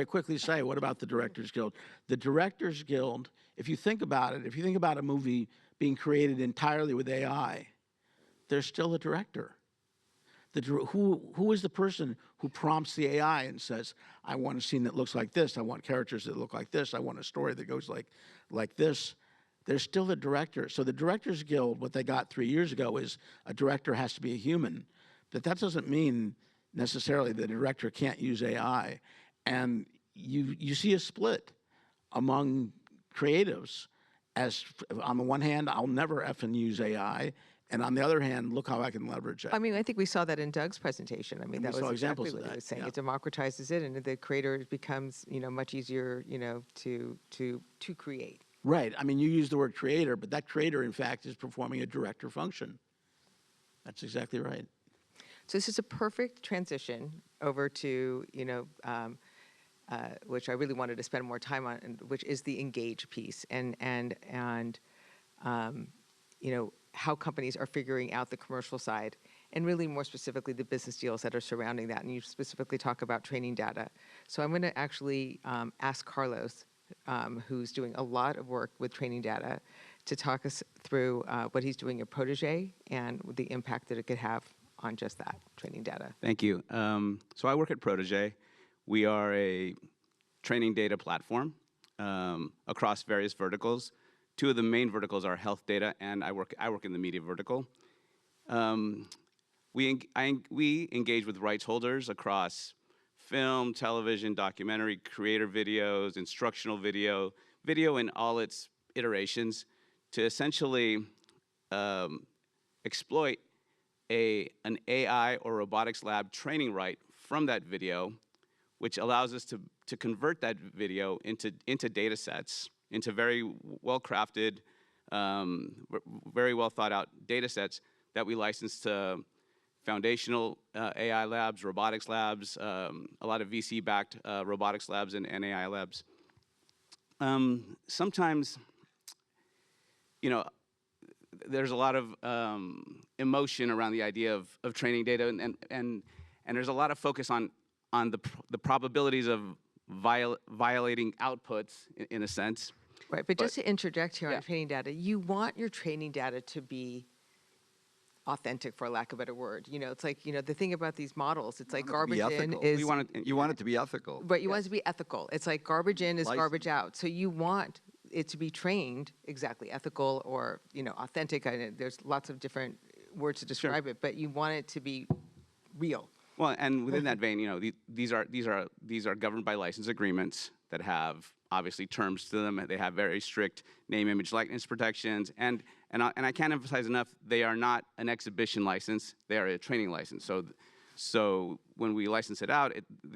[SPEAKER 5] quickly say, what about the Directors Guild? The Directors Guild, if you think about it, if you think about a movie being created entirely with AI, there's still a director. Who is the person who prompts the AI and says, I want a scene that looks like this, I want characters that look like this, I want a story that goes like this. There's still a director. So the Directors Guild, what they got 3 years ago is a director has to be a human. But that doesn't mean necessarily the director can't use AI. And you see a split among creatives as, on the one hand, I'll never effing use AI, and on the other hand, look how I can leverage it.
[SPEAKER 1] I mean, I think we saw that in Doug's presentation. I mean, that
[SPEAKER 5] we
[SPEAKER 1] was
[SPEAKER 5] saw
[SPEAKER 1] exactly
[SPEAKER 5] examples of
[SPEAKER 1] what he
[SPEAKER 5] that,
[SPEAKER 1] was saying.
[SPEAKER 5] yeah.
[SPEAKER 1] It democratizes it, and the creator becomes, you know, much easier, you know, to create.
[SPEAKER 5] Right. I mean, you use the word creator, but that creator, in fact, is performing a director function. That's exactly right.
[SPEAKER 1] So this is a perfect transition over to, you know, which I really wanted to spend more time on, which is the engage piece, and you know, how companies are figuring out the commercial side, and really more specifically the business deals that are surrounding that. And you specifically talk about training data. So I'm going to actually ask Carlos, who's doing a lot of work with training data, to talk us through what he's doing at Protégé and the impact that it could have on just that, training data.
[SPEAKER 6] Thank you. So I work at Protégé. We are a training data platform across various verticals. Two of the main verticals are health data, and I work in the media vertical. We engage with rights holders across film, television, documentary, creator videos, instructional video, video in all its iterations, to essentially exploit an AI or robotics lab training right from that video, which allows us to convert that video into data sets, into very well-crafted, very well thought out data sets that we license to foundational AI labs, robotics labs, a lot of VC-backed robotics labs and AI labs. Sometimes, you know, there's a lot of emotion around the idea of training data, and there's a lot of focus on the probabilities of violating outputs in a sense.
[SPEAKER 1] Right, but just to interject here
[SPEAKER 6] yeah.
[SPEAKER 1] on training data, you want your training data to be authentic, for lack of a better word. You know, it's like, you know, the thing about these models, it's like garbage in is...
[SPEAKER 3] You want it to be ethical.
[SPEAKER 1] But you want it to be ethical. It's like garbage in is garbage
[SPEAKER 3] License.
[SPEAKER 1] out. So you want it to be trained exactly ethical or, you know, authentic. There's lots of different words to describe it, but you want it to be real.
[SPEAKER 6] Well, and within that vein, you know, these are governed by license agreements that have obviously terms to them. They have very strict name, image, likeness protections, and I can't emphasize enough, they are not an exhibition license, they are a training license. So when we license it out,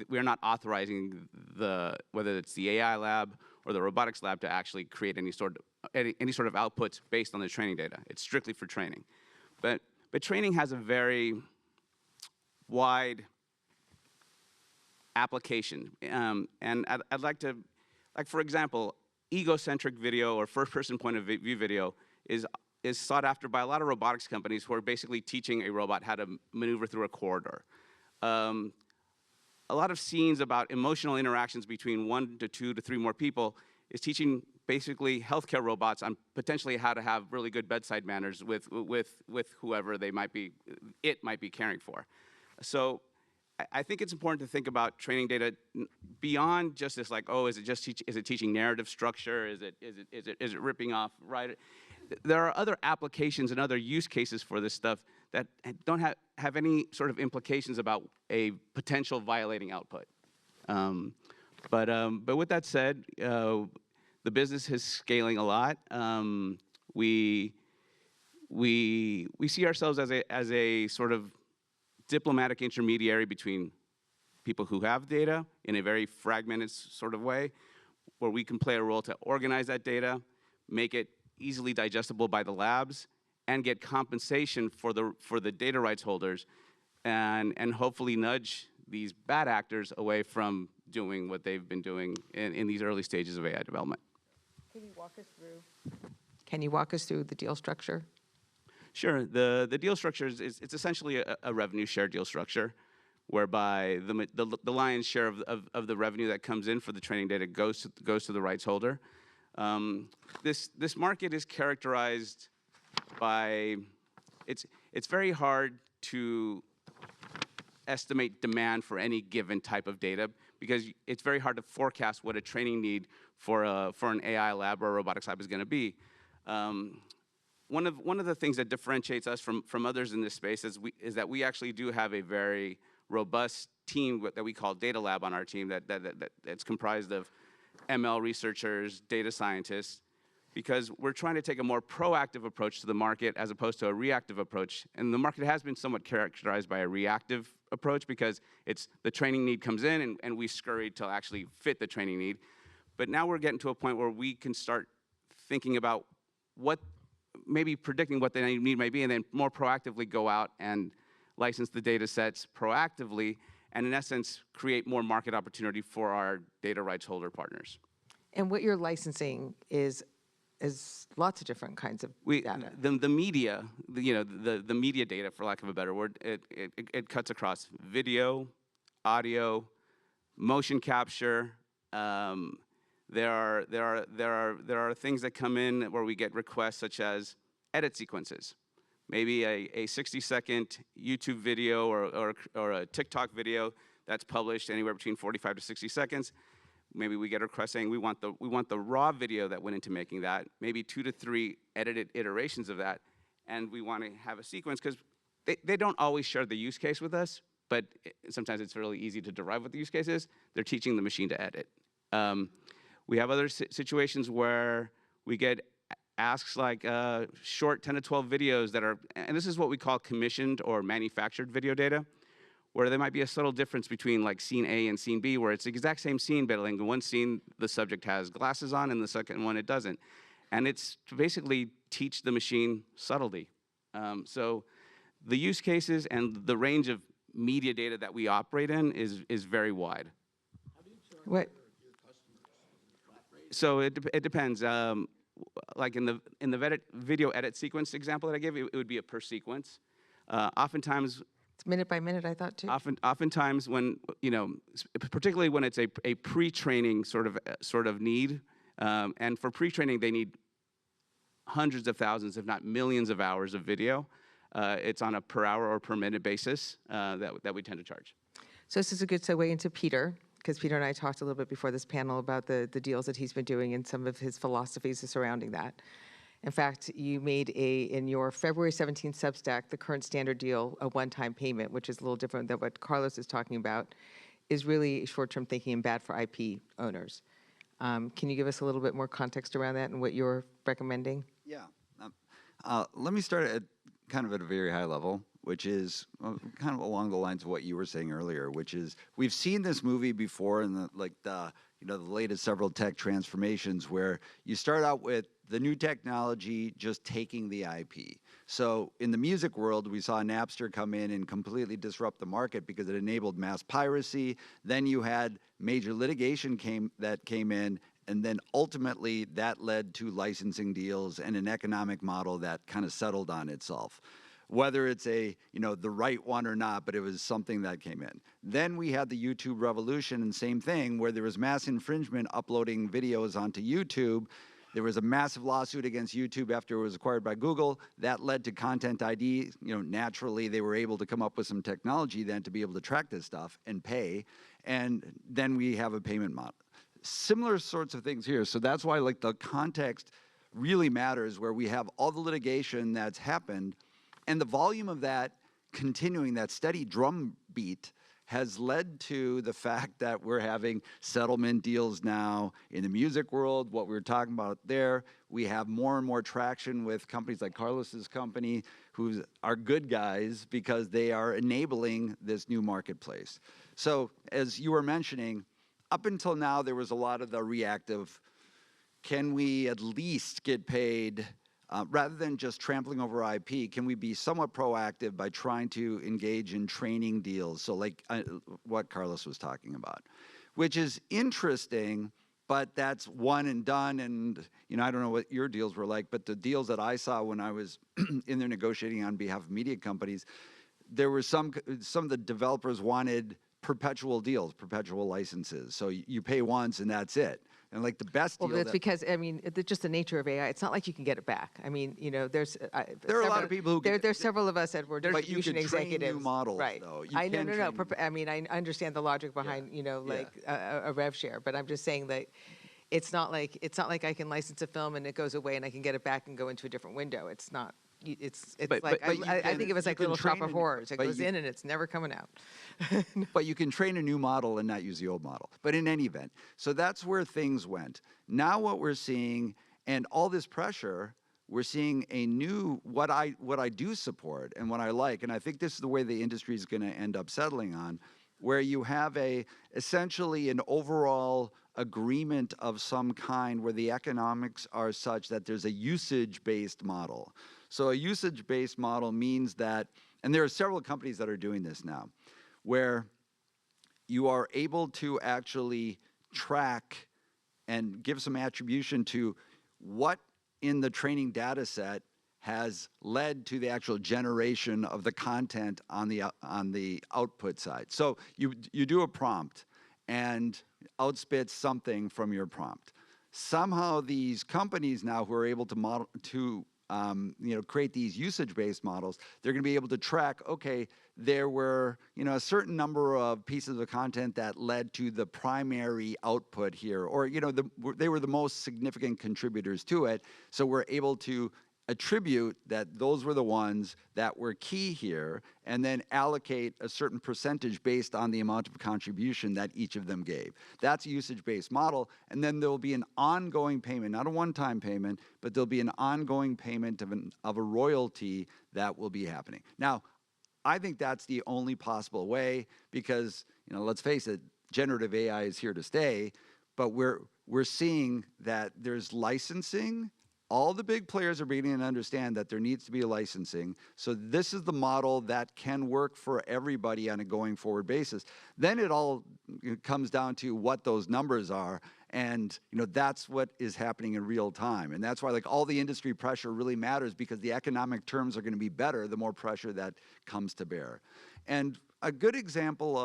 [SPEAKER 6] we are not authorizing whether it's the AI lab or the robotics lab to actually create any sort of outputs based on the training data. It's strictly for training. But training has a very wide application. And I'd like to, like for example, egocentric video or first-person point of view video is sought after by a lot of robotics companies who are basically teaching a robot how to maneuver through a corridor. A lot of scenes about emotional interactions between 1 to 2 to 3 more people is teaching basically healthcare robots on potentially how to have really good bedside manners with whoever they might be caring for. So I think it's important to think about training data beyond just this, like, oh, is it teaching narrative structure? Is it ripping off, right? There are other applications and other use cases for this stuff that don't have any sort of implications about a potential violating output. But with that said, the business is scaling a lot. We see ourselves as a sort of diplomatic intermediary between people who have data in a very fragmented sort of way, where we can play a role to organize that data, make it easily digestible by the labs, and get compensation for the data rights holders, and hopefully nudge these bad actors away from doing what they've been doing in these early stages of AI development.
[SPEAKER 1] Can you walk us through the deal structure?
[SPEAKER 6] Sure. The deal structure it's essentially a revenue share deal structure, whereby the lion's share of the revenue that comes in for the training data goes to the rights holder. This market is characterized by it's very hard to estimate demand for any given type of data, because it's very hard to forecast what a training need for an AI lab or a robotics lab is going to be. One of the things that differentiates us from others in this space is that we actually do have a very robust team that we call Data Lab on our team that's comprised of ML researchers, data scientists, because we're trying to take a more proactive approach to the market as opposed to a reactive approach. And the market has been somewhat characterized by a reactive approach, because the training need comes in and we scurry to actually fit the training need. But now we're getting to a point where we can start thinking about maybe predicting what the need might be, and then more proactively go out and license the data sets proactively, and in essence, create more market opportunity for our data rights holder partners.
[SPEAKER 1] And what you're licensing is lots of different kinds of data.
[SPEAKER 6] The media, the media data, for lack of a better word, it cuts across video, audio, motion capture. There are things that come in where we get requests such as edit sequences. Maybe a 60-second YouTube video or a TikTok video that's published anywhere between 45 to 60 seconds. Maybe we get a request saying we want the raw video that went into making that, maybe 2 to 3 edited iterations of that, and we want to have a sequence, because they don't always share the use case with us, but sometimes it's really easy to derive what the use case is. They're teaching the machine to edit. We have other situations where we get asks like short 10 to 12 videos that are, and this is what we call commissioned or manufactured video data, where there might be a subtle difference between like scene A and scene B, where it's the exact same scene, but in one scene the subject has glasses on and the second one it doesn't. And it's to basically teach the machine subtlety. So the use cases and the range of media data that we operate in is very wide.
[SPEAKER 1] What?
[SPEAKER 6] So it depends. Like in the video edit sequence example that I gave, it would be a per sequence. Oftentimes,
[SPEAKER 1] It's minute by minute, I thought, too.
[SPEAKER 6] Oftentimes, when particularly when it's a pre-training sort of need, and for pre-training they need hundreds of thousands, if not millions, of hours of video. It's on a per hour or per minute basis that we tend to charge.
[SPEAKER 1] So this is a good segue into Peter, because Peter and I talked a little bit before this panel about the deals that he's been doing and some of his philosophies surrounding that. In fact, you made in your February 17th Substack, the current standard deal, a one-time payment, which is a little different than what Carlos is talking about, is really short-term thinking and bad for IP owners. Can you give us a little bit more context around that and what you're recommending?
[SPEAKER 3] Yeah. Let me start at kind of at a very high level, which is kind of along the lines of what you were saying earlier, which is we've seen this movie before in the latest several tech transformations where you start out with the new technology just taking the IP. So in the music world, we saw Napster come in and completely disrupt the market because it enabled mass piracy. Then you had major litigation came in, and then ultimately that led to licensing deals and an economic model that kind of settled on itself. Whether it's the right one or not, but it was something that came in. Then we had the YouTube revolution, and same thing, where there was mass infringement uploading videos onto YouTube. There was a massive lawsuit against YouTube after it was acquired by Google. That led to Content ID. Naturally, they were able to come up with some technology then to be able to track this stuff and pay. And then we have a payment model. Similar sorts of things here. So that's why the context really matters, where we have all the litigation that's happened, and the volume of that continuing, that steady drumbeat, has led to the fact that we're having settlement deals now in the music world. What we were talking about there, we have more and more traction with companies like Carlos's company, who are good guys because they are enabling this new marketplace. So as you were mentioning, up until now, there was a lot of the reactive, can we at least get paid, rather than just trampling over IP, can we be somewhat proactive by trying to engage in training deals? So what Carlos was talking about, which is interesting, but that's one and done. And, I don't know what your deals were like, but the deals that I saw when I was in there negotiating on behalf of media companies, there were some of the developers wanted perpetual deals, perpetual licenses. So you pay once and that's it. And the best deal.
[SPEAKER 1] Well, that's because, just the nature of AI, it's not like you can get it back. There's
[SPEAKER 3] there are a lot of people who
[SPEAKER 1] there's several of us at Word
[SPEAKER 3] but you
[SPEAKER 1] Distribution
[SPEAKER 3] could train
[SPEAKER 1] executives.
[SPEAKER 3] new models,
[SPEAKER 1] right.
[SPEAKER 3] though.
[SPEAKER 1] I understand the logic behind, a rev share, but I'm just saying that it's not like I can license a film and it goes away and I can get it back and go into a different window. It's not. It's
[SPEAKER 3] But you
[SPEAKER 1] I
[SPEAKER 3] can-
[SPEAKER 1] think of it as
[SPEAKER 3] you
[SPEAKER 1] like
[SPEAKER 3] can
[SPEAKER 1] Little Shop
[SPEAKER 3] train
[SPEAKER 1] of
[SPEAKER 3] an-
[SPEAKER 1] Horrors. It
[SPEAKER 3] but
[SPEAKER 1] goes
[SPEAKER 3] you-
[SPEAKER 1] in and it's never coming out.
[SPEAKER 3] But you can train a new model and not use the old model. But in any event, so that's where things went. Now what we're seeing, and all this pressure, we're seeing a new, what I do support and what I like, and I think this is the way the industry is going to end up settling on, where you have essentially an overall agreement of some kind where the economics are such that there's a usage-based model. So a usage-based model means that, and there are several companies that are doing this now, where you are able to actually track and give some attribution to what in the training data set has led to the actual generation of the content on the output side. So you do a prompt and outspits something from your prompt. Somehow these companies now who are able to create these usage-based models, they're going to be able to track, okay, there were, a certain number of pieces of content that led to the primary output here, or, they were the most significant contributors to it. So we're able to attribute that those were the ones that were key here, and then allocate a certain percentage based on the amount of contribution that each of them gave. That's a usage-based model, and then there'll be an ongoing payment, not a one-time payment, but there'll be an ongoing payment of a royalty that will be happening. Now, I think that's the only possible way because, let's face it, generative AI is here to stay, but we're seeing that there's licensing. All the big players are beginning to understand that there needs to be a licensing. So this is the model that can work for everybody on a going forward basis. Then it all comes down to what those numbers are. And that's what is happening in real time. And that's why all the industry pressure really matters, because the economic terms are going to be better the more pressure that comes to bear. And a good example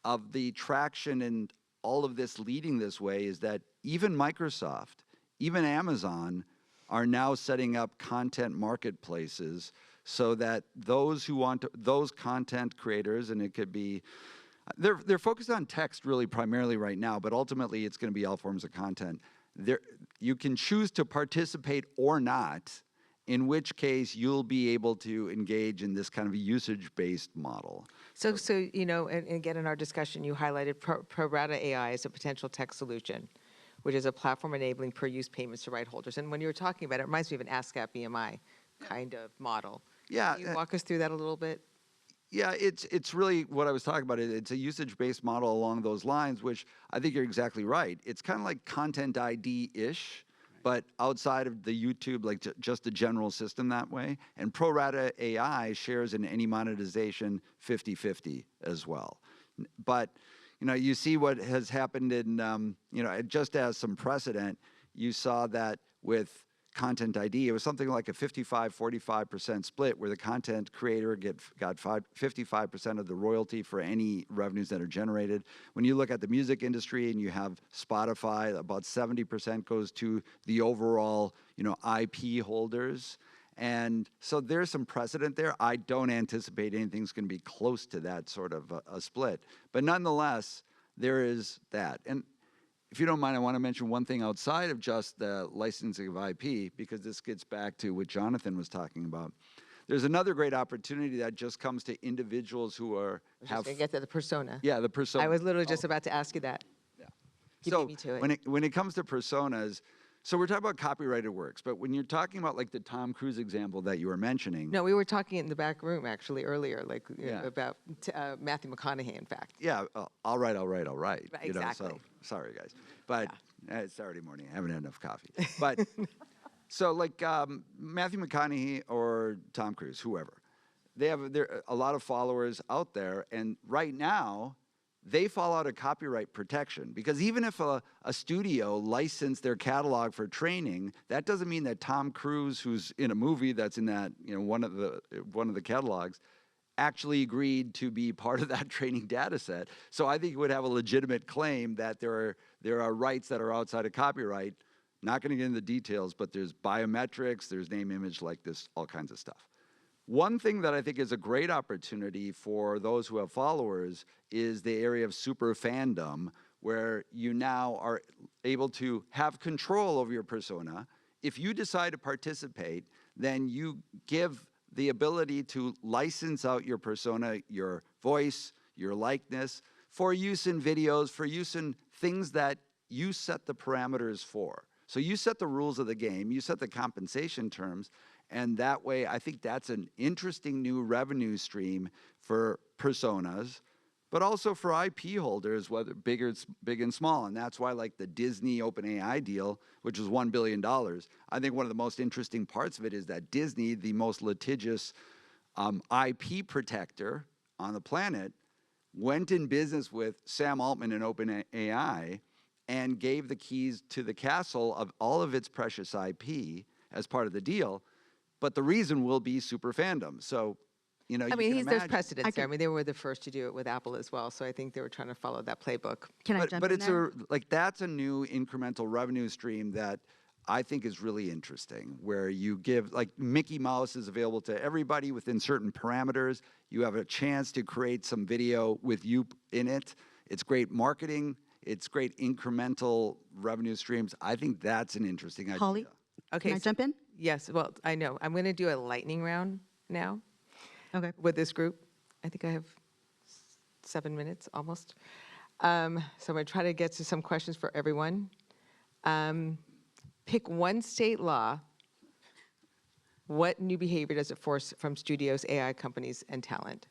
[SPEAKER 3] of the traction and all of this leading this way is that even Microsoft, even Amazon are now setting up content marketplaces so that those content creators, and it could be, they're focused on text really primarily right now, but ultimately it's going to be all forms of content. You can choose to participate or not, in which case you'll be able to engage in this kind of a usage-based model.
[SPEAKER 1] So and again, in our discussion, you highlighted pro rata AI as a potential tech solution. which is a platform enabling per-use payments to right holders. And when you were talking about it, it reminds me of an ASCAP BMI kind of model.
[SPEAKER 3] Yeah,
[SPEAKER 1] Can you walk us through that a little bit?
[SPEAKER 3] Yeah, it's really what I was talking about. It's a usage-based model along those lines, which I think you're exactly right. It's kind of like Content ID-ish, but outside of the YouTube, like just the general system that way. And ProRata AI shares in any monetization 50-50 as well. But, you see what has happened in, just as some precedent, you saw that with Content ID, it was something like a 55-45% split where the content creator got 55% of the royalty for any revenues that are generated. When you look at the music industry and you have Spotify, about 70% goes to the overall, IP holders. And so there's some precedent there. I don't anticipate anything's going to be close to that sort of a split. But nonetheless, there is that. And if you don't mind, I want to mention one thing outside of just the licensing of IP, because this gets back to what Jonathan was talking about. There's another great opportunity that just comes to individuals who are
[SPEAKER 1] I was just going to get to the persona.
[SPEAKER 3] the persona.
[SPEAKER 1] I was literally just about to ask you that.
[SPEAKER 3] Yeah.
[SPEAKER 1] You
[SPEAKER 3] So
[SPEAKER 1] beat me to it.
[SPEAKER 3] when it comes to personas, so we're talking about copyrighted works, but when you're talking about like the Tom Cruise example that you were mentioning,
[SPEAKER 1] No, we were talking in the back room actually earlier, like
[SPEAKER 3] Yeah.
[SPEAKER 1] about Matthew McConaughey, in fact.
[SPEAKER 3] yeah, all right.
[SPEAKER 1] Right,
[SPEAKER 3] So
[SPEAKER 1] exactly.
[SPEAKER 3] sorry guys, but it's Saturday morning. I haven't had enough coffee. But so like Matthew McConaughey or Tom Cruise, whoever, there are a lot of followers out there, and right now they fall out of copyright protection because even if a studio licensed their catalog for training, that doesn't mean that Tom Cruise, who's in a movie that's in that one of the catalogs, actually agreed to be part of that training data set. So I think it would have a legitimate claim that there are rights that are outside of copyright. Not going to get into the details, but there's biometrics, there's name, image, like this, all kinds of stuff. One thing that I think is a great opportunity for those who have followers is the area of super fandom, where you now are able to have control over your persona. If you decide to participate, then you give the ability to license out your persona, your voice, your likeness, for use in videos, for use in things that you set the parameters for. So you set the rules of the game, you set the compensation terms, and that way I think that's an interesting new revenue stream for personas, but also for IP holders, whether big and small. And that's why like the Disney OpenAI deal, which was $1 billion, I think one of the most interesting parts of it is that Disney, the most litigious IP protector on the planet, went in business with Sam Altman and OpenAI and gave the keys to the castle of all of its precious IP as part of the deal. But the reason will be super fandom. So, you know,
[SPEAKER 1] I mean, there's
[SPEAKER 3] imagine.
[SPEAKER 1] precedents there. I mean, they were the first to do it with Apple as well. So I think they were trying to follow that playbook.
[SPEAKER 4] Can I jump
[SPEAKER 3] But
[SPEAKER 4] in
[SPEAKER 3] it's
[SPEAKER 4] there?
[SPEAKER 3] that's a new incremental revenue stream that I think is really interesting, where you give, like Mickey Mouse is available to everybody within certain parameters. You have a chance to create some video with you in it. It's great marketing. It's great incremental revenue streams. I think that's an interesting idea.
[SPEAKER 4] Holly,
[SPEAKER 1] Okay.
[SPEAKER 4] can I jump in?
[SPEAKER 1] Yes. Well, I know. I'm going to do a lightning round now
[SPEAKER 4] Okay.
[SPEAKER 1] with this group. I think I have 7 minutes almost. So I'm going to try to get to some questions for everyone. Pick one state law. What new behavior does it force from studios, AI companies, and talent?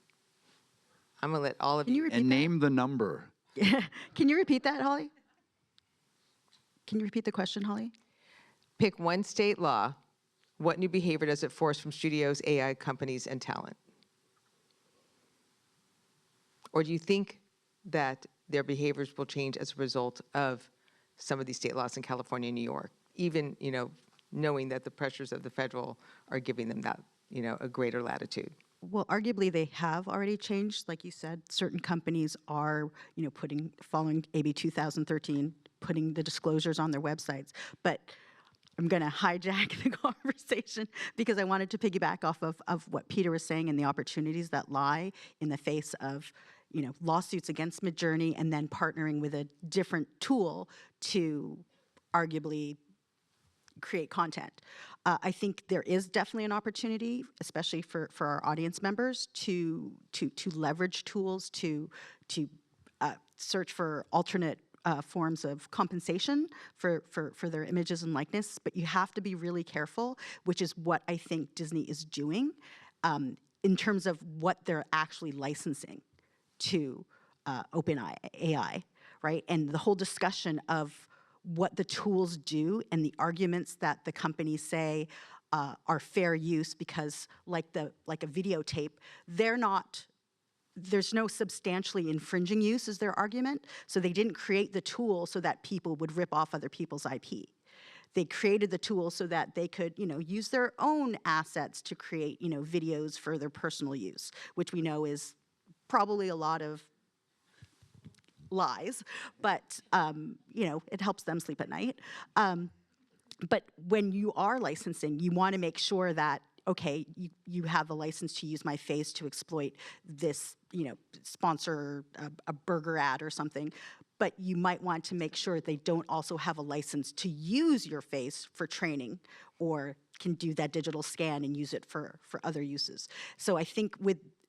[SPEAKER 1] I'm going to let all of
[SPEAKER 4] Can you
[SPEAKER 1] you.
[SPEAKER 4] repeat
[SPEAKER 3] And
[SPEAKER 4] that?
[SPEAKER 3] name the number.
[SPEAKER 4] Can you repeat that, Holly? Can you repeat the question, Holly?
[SPEAKER 1] Pick one state law. What new behavior does it force from studios, AI companies, and talent? Or do you think that their behaviors will change as a result of some of these state laws in California and New York, even, you know, knowing that the pressures of the federal are giving them that, you know, a greater latitude?
[SPEAKER 4] Well, arguably they have already changed. Like you said, certain companies are, you know, following AB 2013, putting the disclosures on their websites. But I'm going to hijack the conversation because I wanted to piggyback off of what Peter was saying and the opportunities that lie in the face of, you know, lawsuits against Midjourney and then partnering with a different tool to arguably create content. I think there is definitely an opportunity, especially for our audience members, to leverage tools to search for alternate forms of compensation for their images and likeness, but you have to be really careful, which is what I think Disney is doing in terms of what they're actually licensing to OpenAI, right? And the whole discussion of what the tools do and the arguments that the companies say are fair use because, like a videotape, there's no substantially infringing use is their argument. So they didn't create the tool so that people would rip off other people's IP. They created the tool so that they could, use their own assets to create, videos for their personal use, which we know is probably a lot of lies, but, it helps them sleep at night. But when you are licensing, you want to make sure that, okay, you have a license to use my face to exploit this, sponsor a burger ad or something, but you might want to make sure they don't also have a license to use your face for training or can do that digital scan and use it for other uses. So I think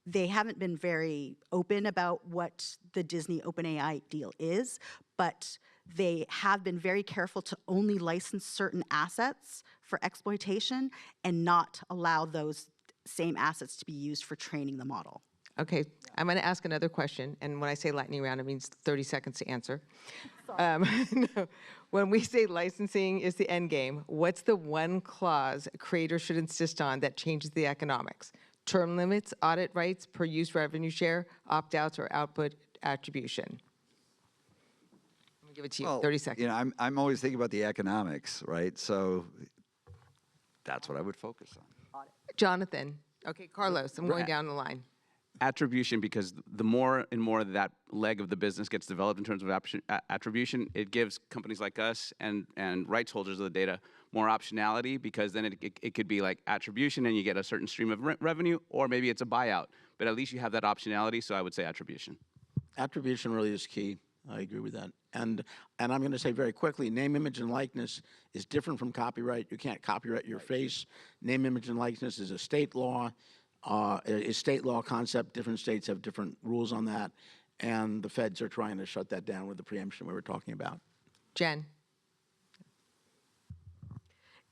[SPEAKER 4] they haven't been very open about what the Disney OpenAI deal is, but they have been very careful to only license certain assets for exploitation and not allow those same assets to be used for training the model.
[SPEAKER 1] Okay, I'm going to ask another question, and when I say lightning round, it means 30 seconds to answer. No. When we say licensing is the end game, what's the one clause a creator should insist on that changes the economics? Term limits, audit rights, per use revenue share, opt-outs, or output attribution? I'm going to give it to you,
[SPEAKER 3] Well,
[SPEAKER 1] 30 seconds.
[SPEAKER 3] I'm always thinking about the economics, right? So that's what I would focus on.
[SPEAKER 1] Jonathan. Okay, Carlos, I'm going down the line.
[SPEAKER 6] Attribution, because the more and more that leg of the business gets developed in terms of attribution, it gives companies like us and rights holders of the data more optionality, because then it could be like attribution and you get a certain stream of revenue, or maybe it's a buyout, but at least you have that optionality, so I would say attribution.
[SPEAKER 5] Attribution really is key. I agree with that. And I'm going to say very quickly, name, image, and likeness is different from copyright. You can't copyright your face. Name, image, and likeness is a state law. A state law concept. Different states have different rules on that, and the feds are trying to shut that down with the preemption we were talking about.
[SPEAKER 1] Jen.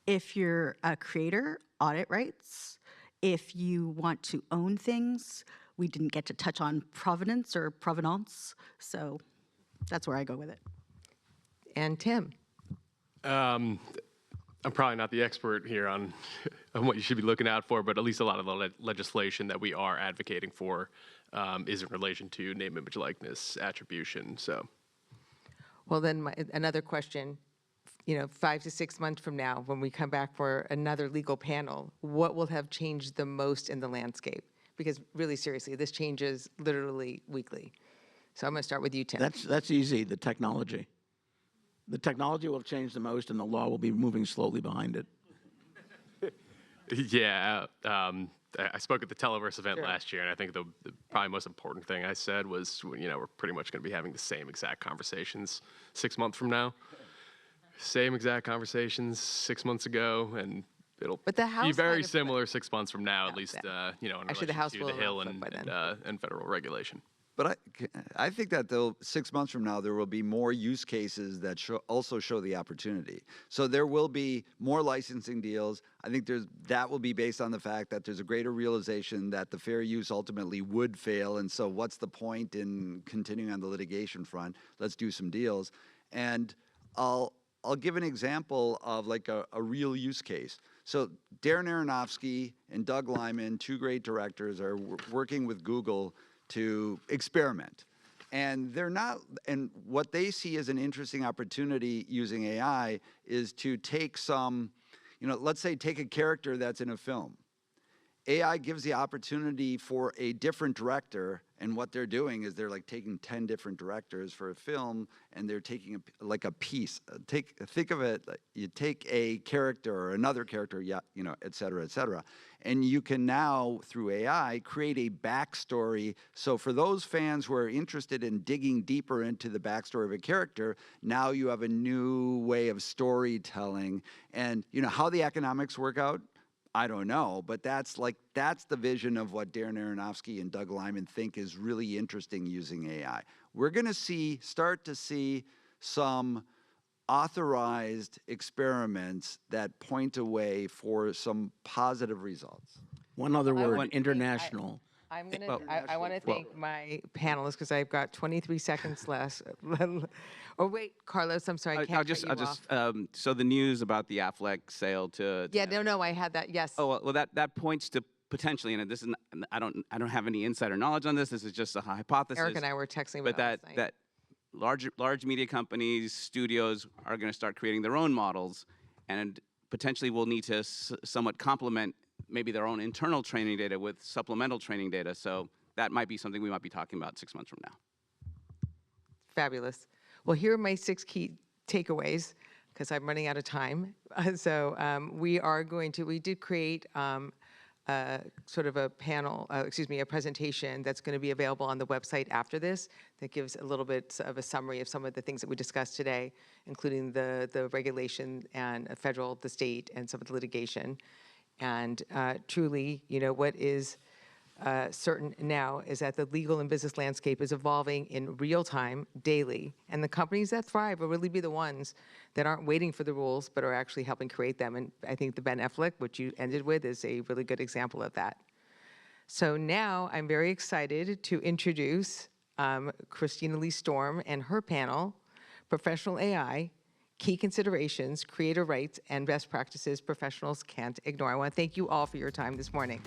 [SPEAKER 4] If you're a creator, audit rights. If you want to own things, we didn't get to touch on provenance or provenance, so that's where I go with it.
[SPEAKER 1] And Tim.
[SPEAKER 2] I'm probably not the expert here on what you should be looking out for, but at least a lot of the legislation that we are advocating for is in relation to name, image, likeness, attribution. So,
[SPEAKER 1] Well, then another question, 5 to 6 months from now, when we come back for another legal panel, what will have changed the most in the landscape? Because really, seriously, this changes literally weekly. So I'm going to start with you, Tim.
[SPEAKER 5] That's easy, the technology. The technology will change the most, and the law will be moving slowly behind it.
[SPEAKER 2] yeah, I spoke at the Televerse event last year, and I think the probably most important thing I said was, we're pretty much going to be having the same exact conversations 6 months from now. Same exact conversations 6 months ago, and it'll
[SPEAKER 1] But the House
[SPEAKER 2] be very
[SPEAKER 1] might have-
[SPEAKER 2] similar 6 months from now, at least, in
[SPEAKER 1] Actually,
[SPEAKER 2] relation
[SPEAKER 1] the House
[SPEAKER 2] to
[SPEAKER 1] will
[SPEAKER 2] the Hill
[SPEAKER 1] have flip by
[SPEAKER 2] and federal regulation.
[SPEAKER 3] But I think that 6 months from now, there will be more use cases that also show the opportunity. So there will be more licensing deals. I think that will be based on the fact that there's a greater realization that the fair use ultimately would fail. And so what's the point in continuing on the litigation front? Let's do some deals. And I'll give an example of like a real use case. So Darren Aronofsky and Doug Liman, two great directors, are working with Google to experiment. And and what they see as an interesting opportunity using AI is to take let's say take a character that's in a film. AI gives the opportunity for a different director, and what they're doing is they're like taking 10 different directors for a film, and they're taking a piece. Think of it, you take a character or another character, et cetera, and you can now, through AI, create a backstory. So for those fans who are interested in digging deeper into the backstory of a character, now you have a new way of storytelling. And how the economics work out, I don't know, but that's the vision of what Darren Aronofsky and Doug Liman think is really interesting using AI. We're going to start to see some authorized experiments that point a way for some positive results.
[SPEAKER 5] One other
[SPEAKER 1] I
[SPEAKER 5] word,
[SPEAKER 1] would think
[SPEAKER 5] international.
[SPEAKER 1] I'm gonna. I want to thank my panelists because I've got 23 seconds left. Oh wait, Carlos, I'm sorry. I can't cut you off.
[SPEAKER 6] So the news about the Affleck sale to
[SPEAKER 1] Yeah, no, I had that. Yes.
[SPEAKER 6] Oh well, that points to potentially, and this is I don't have any insider knowledge on this. This is just a hypothesis.
[SPEAKER 1] Eric and I were texting
[SPEAKER 6] but
[SPEAKER 1] about
[SPEAKER 6] that
[SPEAKER 1] it last night.
[SPEAKER 6] that large media companies, studios are going to start creating their own models, and potentially will need to somewhat complement maybe their own internal training data with supplemental training data. So that might be something we might be talking about 6 months from now.
[SPEAKER 1] Fabulous. Well, here are my 6 key takeaways because I'm running out of time. We did create sort of a panel, a presentation that's going to be available on the website after this that gives a little bit of a summary of some of the things that we discussed today, including the regulation and federal, the state, and some of the litigation. And truly, what is certain now is that the legal and business landscape is evolving in real time, daily, and the companies that thrive will really be the ones that aren't waiting for the rules, but are actually helping create them. And I think the Ben Affleck, which you ended with, is a really good example of that. So now I'm very excited to introduce Christina Lee Storm and her panel, Professional AI, Key Considerations, Creator Rights, and Best Practices Professionals Can't Ignore. I want to thank you all for your time this morning.